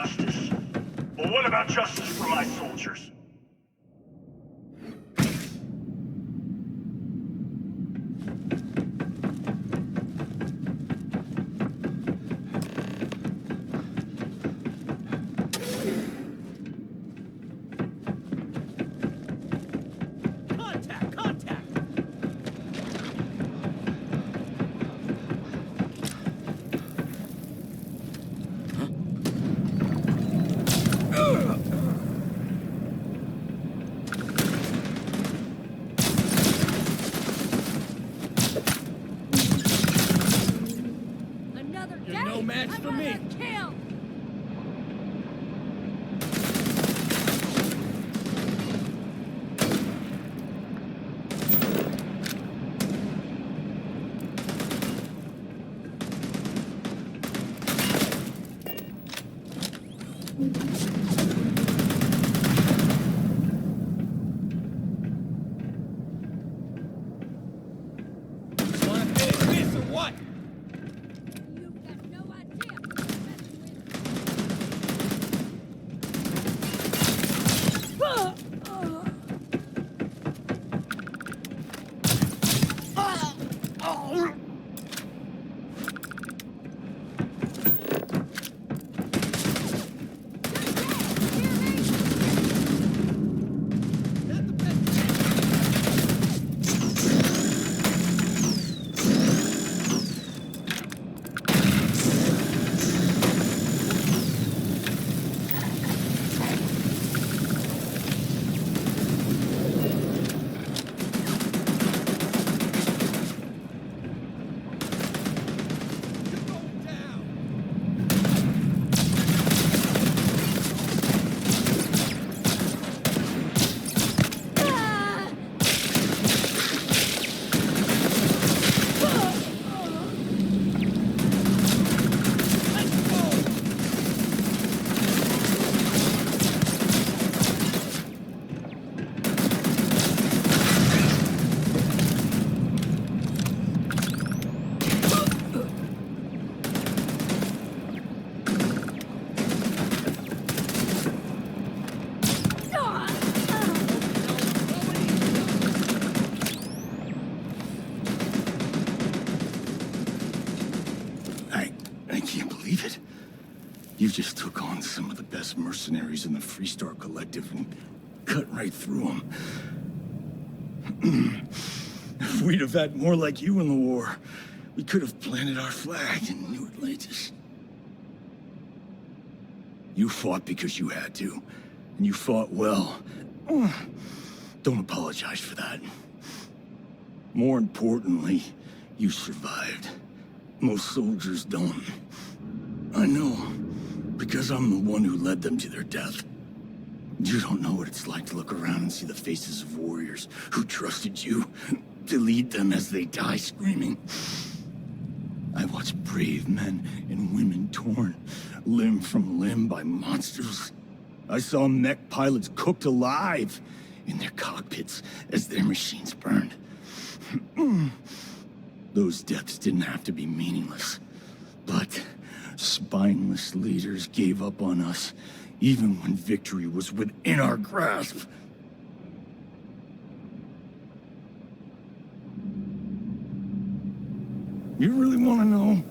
justice. Well, what about justice for my soldiers? You're no match for me. Kill! Wanna finish this or what? You just took on some of the best mercenaries in the Freestar Collective and cut right through them. If we'd have had more like you in the war, we could have planted our flag in New Atlantis. You fought because you had to, and you fought well. Don't apologize for that. More importantly, you survived. Most soldiers don't. I know, because I'm the one who led them to their death. You don't know what it's like to look around and see the faces of warriors who trusted you to lead them as they die screaming. I watched brave men and women torn limb from limb by monsters. I saw mech pilots cooked alive in their cockpits as their machines burned. Those deaths didn't have to be meaningless, but spineless leaders gave up on us, even when victory was within our grasp. You really want to know?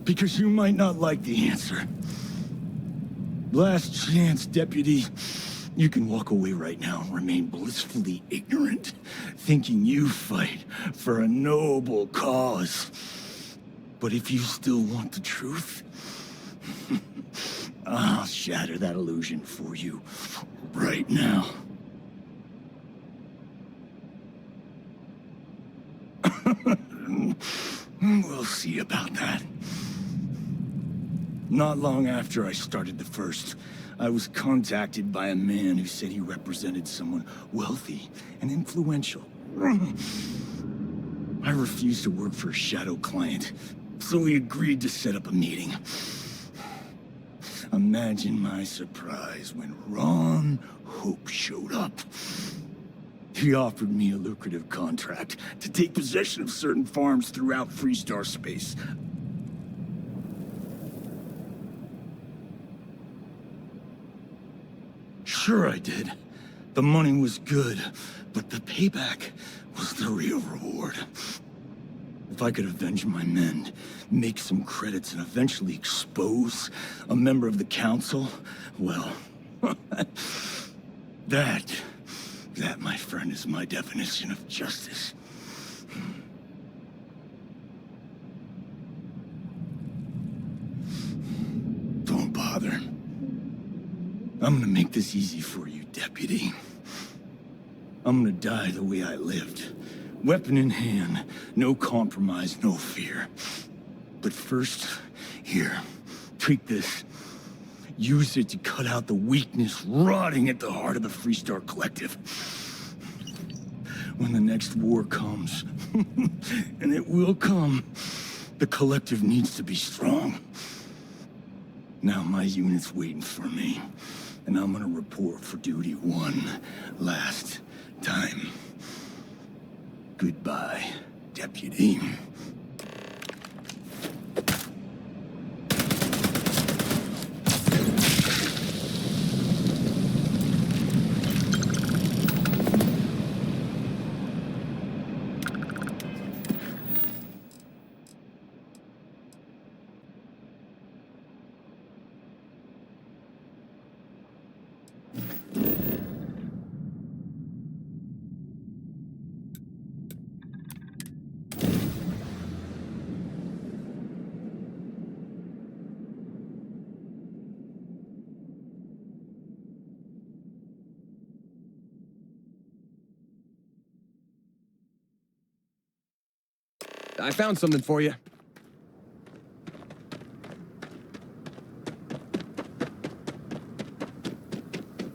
Because you might not like the answer. Last chance, Deputy. You can walk away right now and remain blissfully ignorant, thinking you fight for a noble cause. But if you still want the truth, I'll shatter that illusion for you right now. We'll see about that. Not long after I started the first, I was contacted by a man who said he represented someone wealthy and influential. I refused to work for a shadow client, so he agreed to set up a meeting. Imagine my surprise when Ron Hope showed up. He offered me a lucrative contract to take possession of certain farms throughout Freestar space. Sure I did. The money was good, but the payback was the real reward. If I could avenge my men, make some credits, and eventually expose a member of the council, well, that, my friend, is my definition of justice. Don't bother. I'm gonna make this easy for you, Deputy. I'm gonna die the way I lived. Weapon in hand, no compromise, no fear. But first, here, take this. Use it to cut out the weakness rotting at the heart of the Freestar Collective. When the next war comes, and it will come, the Collective needs to be strong. Now my unit's waiting for me, and I'm gonna report for duty one last time. Goodbye, Deputy. I found something for you.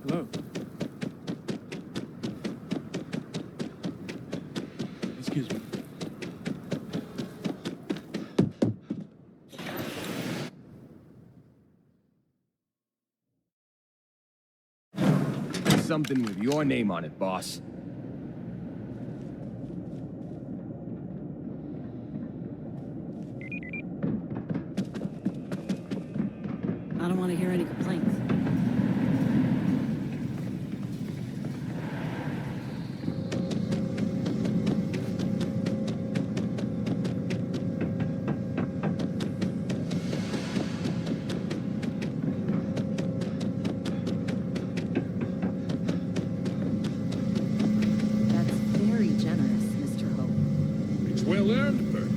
Hello. Excuse me. Something with your name on it, boss. I don't want to hear any complaints. That's very generous, Mr. Hope. It's well earned, Bert.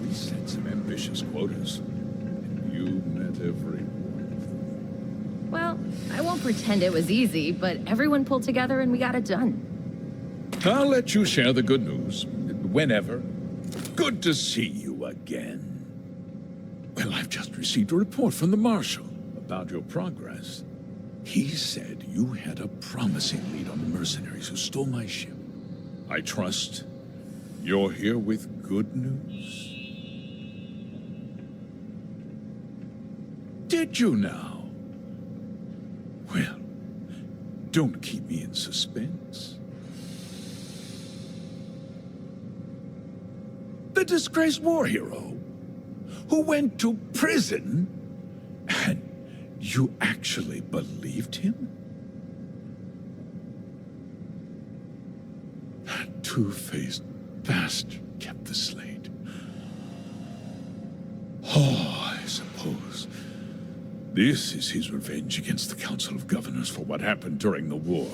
We set some ambitious quotas, and you met every one of them. Well, I won't pretend it was easy, but everyone pulled together and we got it done. I'll let you share the good news, whenever. Good to see you again. Well, I've just received a report from the Marshal about your progress. He said you had a promising lead on the mercenaries who stole my ship. I trust you're here with good news. Did you now? Well, don't keep me in suspense. The disgraced war hero who went to prison, and you actually believed him? That two-faced bastard kept the slate. Oh, I suppose this is his revenge against the Council of Governors for what happened during the war.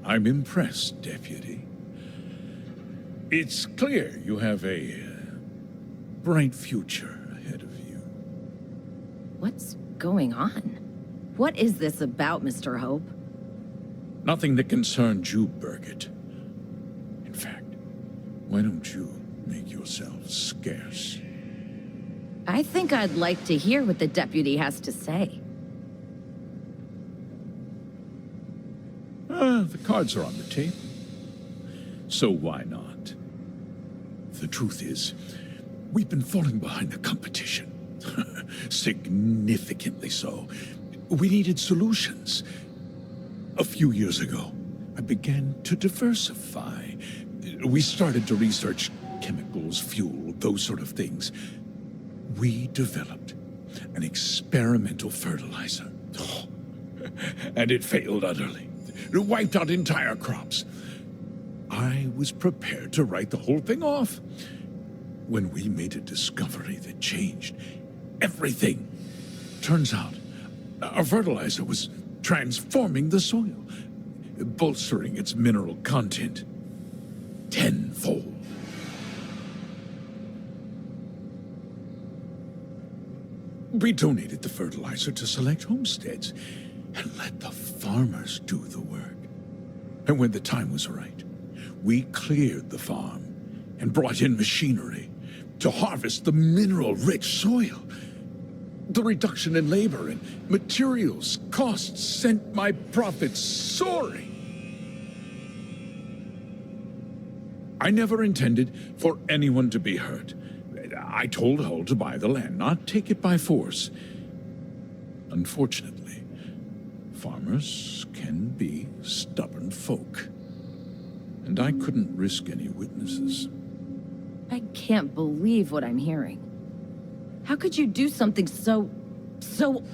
I'm impressed, Deputy. It's clear you have a bright future ahead of you. What's going on? What is this about, Mr. Hope? Nothing that concerns you, Birgit. In fact, why don't you make yourself scarce? I think I'd like to hear what the deputy has to say. The cards are on the table. So why not? The truth is, we've been falling behind the competition. Significantly so. We needed solutions. A few years ago, I began to diversify. We started to research chemicals, fuel, those sort of things. We developed an experimental fertilizer And it failed utterly. It wiped out entire crops. I was prepared to write the whole thing off when we made a discovery that changed everything. Turns out, our fertilizer was transforming the soil, bolstering its mineral content tenfold. We donated the fertilizer to select homesteads and let the farmers do the work. And when the time was right, we cleared the farm and brought in machinery to harvest the mineral-rich soil. The reduction in labor and materials costs sent my profits soaring. I never intended for anyone to be hurt. I told Hull to buy the land, not take it by force. Unfortunately, farmers can be stubborn folk. And I couldn't risk any witnesses. I can't believe what I'm hearing. How could you do something so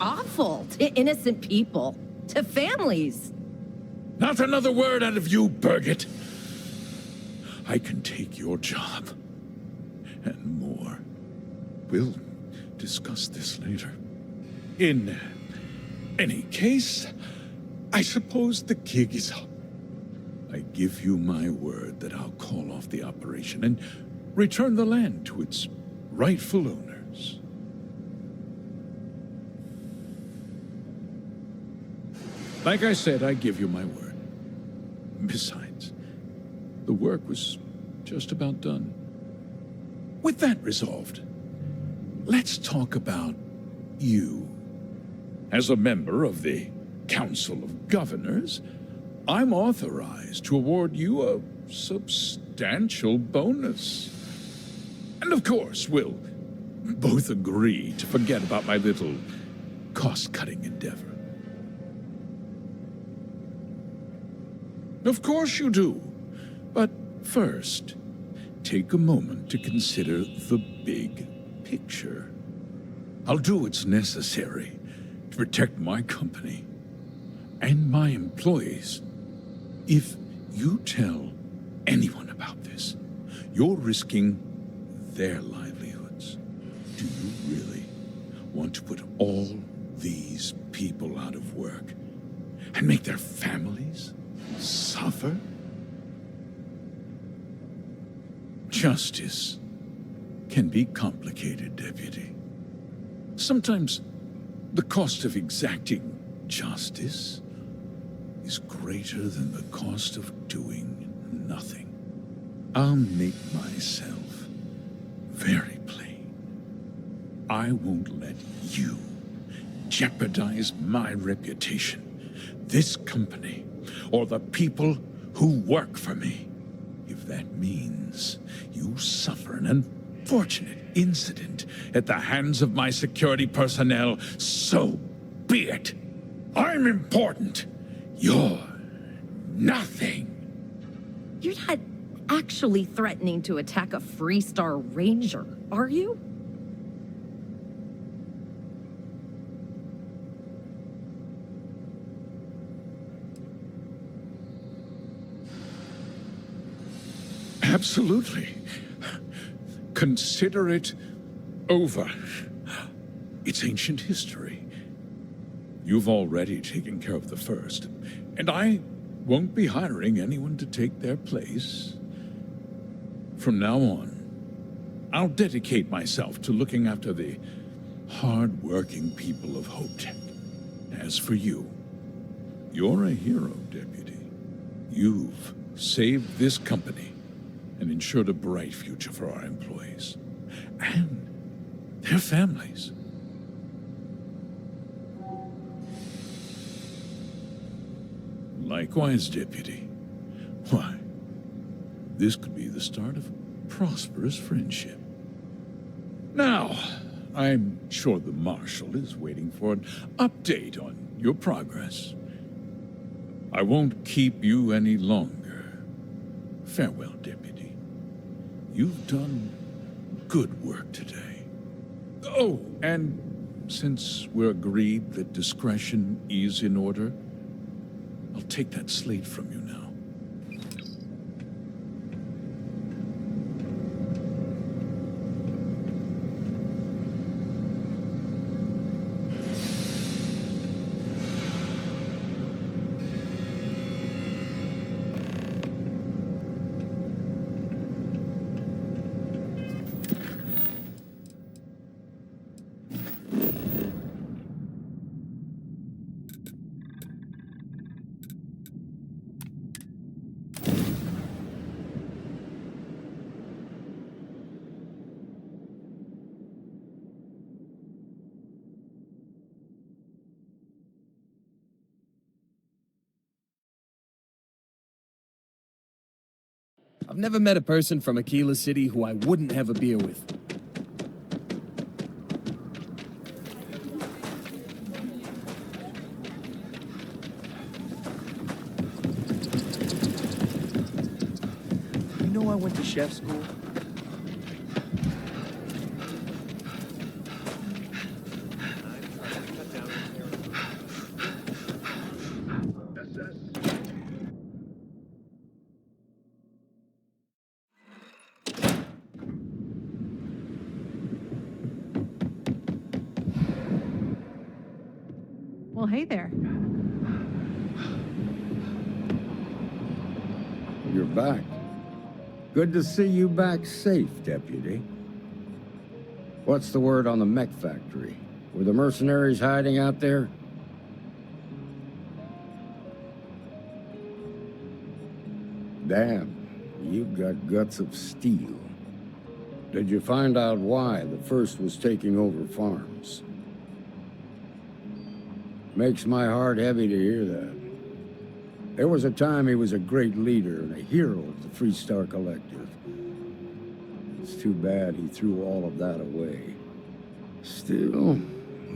awful to innocent people, to families? Not another word out of you, Birgit. I can take your job. And more. We'll discuss this later. In any case, I suppose the gig is up. I give you my word that I'll call off the operation and return the land to its rightful owners. Like I said, I give you my word. Besides, the work was just about done. With that resolved, let's talk about you. As a member of the Council of Governors, I'm authorized to award you a substantial bonus. And of course, we'll both agree to forget about my little cost-cutting endeavor. Of course you do. But first, take a moment to consider the big picture. I'll do what's necessary to protect my company and my employees. If you tell anyone about this, you're risking their livelihoods. Do you really want to put all these people out of work and make their families suffer? Justice can be complicated, Deputy. Sometimes the cost of exacting justice is greater than the cost of doing nothing. I'll make myself very plain. I won't let you jeopardize my reputation, this company, or the people who work for me. If that means you suffer an unfortunate incident at the hands of my security personnel, so be it. I'm important. You're nothing. You're not actually threatening to attack a Freestar Ranger, are you? Absolutely. Consider it over. It's ancient history. You've already taken care of the first, and I won't be hiring anyone to take their place. From now on, I'll dedicate myself to looking after the hard-working people of Hopetech. As for you, you're a hero, Deputy. You've saved this company and ensured a bright future for our employees and their families. Likewise, Deputy. Why, this could be the start of a prosperous friendship. Now, I'm sure the Marshal is waiting for an update on your progress. I won't keep you any longer. Farewell, Deputy. You've done good work today. Oh, and since we're agreed that discretion is in order, I'll take that slate from you now. I've never met a person from Aquila City who I wouldn't have a beer with. You know I went to chef school? Well, hey there. You're back. Good to see you back safe, Deputy. What's the word on the mech factory? Were the mercenaries hiding out there? Damn, you've got guts of steel. Did you find out why the First was taking over farms? Makes my heart heavy to hear that. There was a time he was a great leader and a hero of the Freestar Collective. It's too bad he threw all of that away. Still,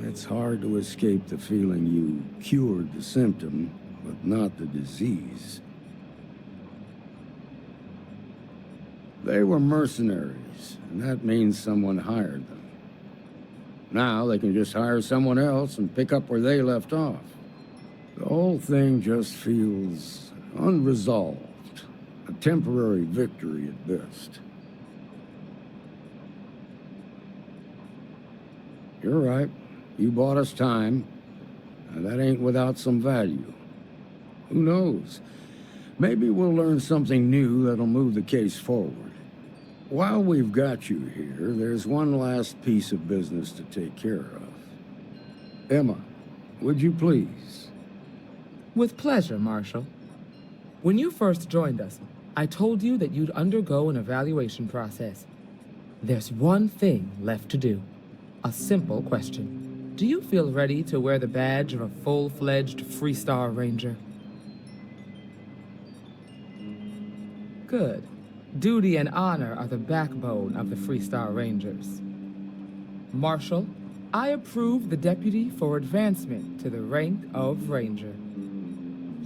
it's hard to escape the feeling you cured the symptom, but not the disease. They were mercenaries, and that means someone hired them. Now they can just hire someone else and pick up where they left off. The whole thing just feels unresolved, a temporary victory at best. You're right. You bought us time, and that ain't without some value. Who knows? Maybe we'll learn something new that'll move the case forward. While we've got you here, there's one last piece of business to take care of. Emma, would you please? With pleasure, Marshal. When you first joined us, I told you that you'd undergo an evaluation process. There's one thing left to do. A simple question. Do you feel ready to wear the badge of a full-fledged Freestar Ranger? Good. Duty and honor are the backbone of the Freestar Rangers. Marshal, I approve the deputy for advancement to the rank of Ranger.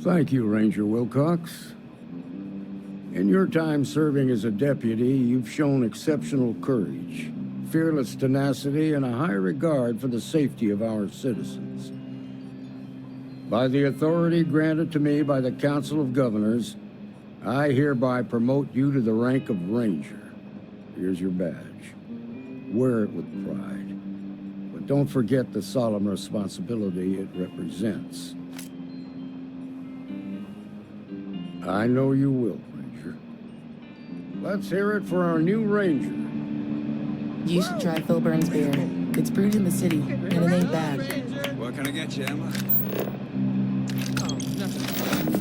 Thank you, Ranger Wilcox. In your time serving as a deputy, you've shown exceptional courage, fearless tenacity, and a high regard for the safety of our citizens. By the authority granted to me by the Council of Governors, I hereby promote you to the rank of Ranger. Here's your badge. Wear it with pride. But don't forget the solemn responsibility it represents. I know you will, Ranger. Let's hear it for our new Ranger. You should try Filburn's beer. It's brewed in the city, and it ain't bad. What can I get you, Emma? Oh, nothing.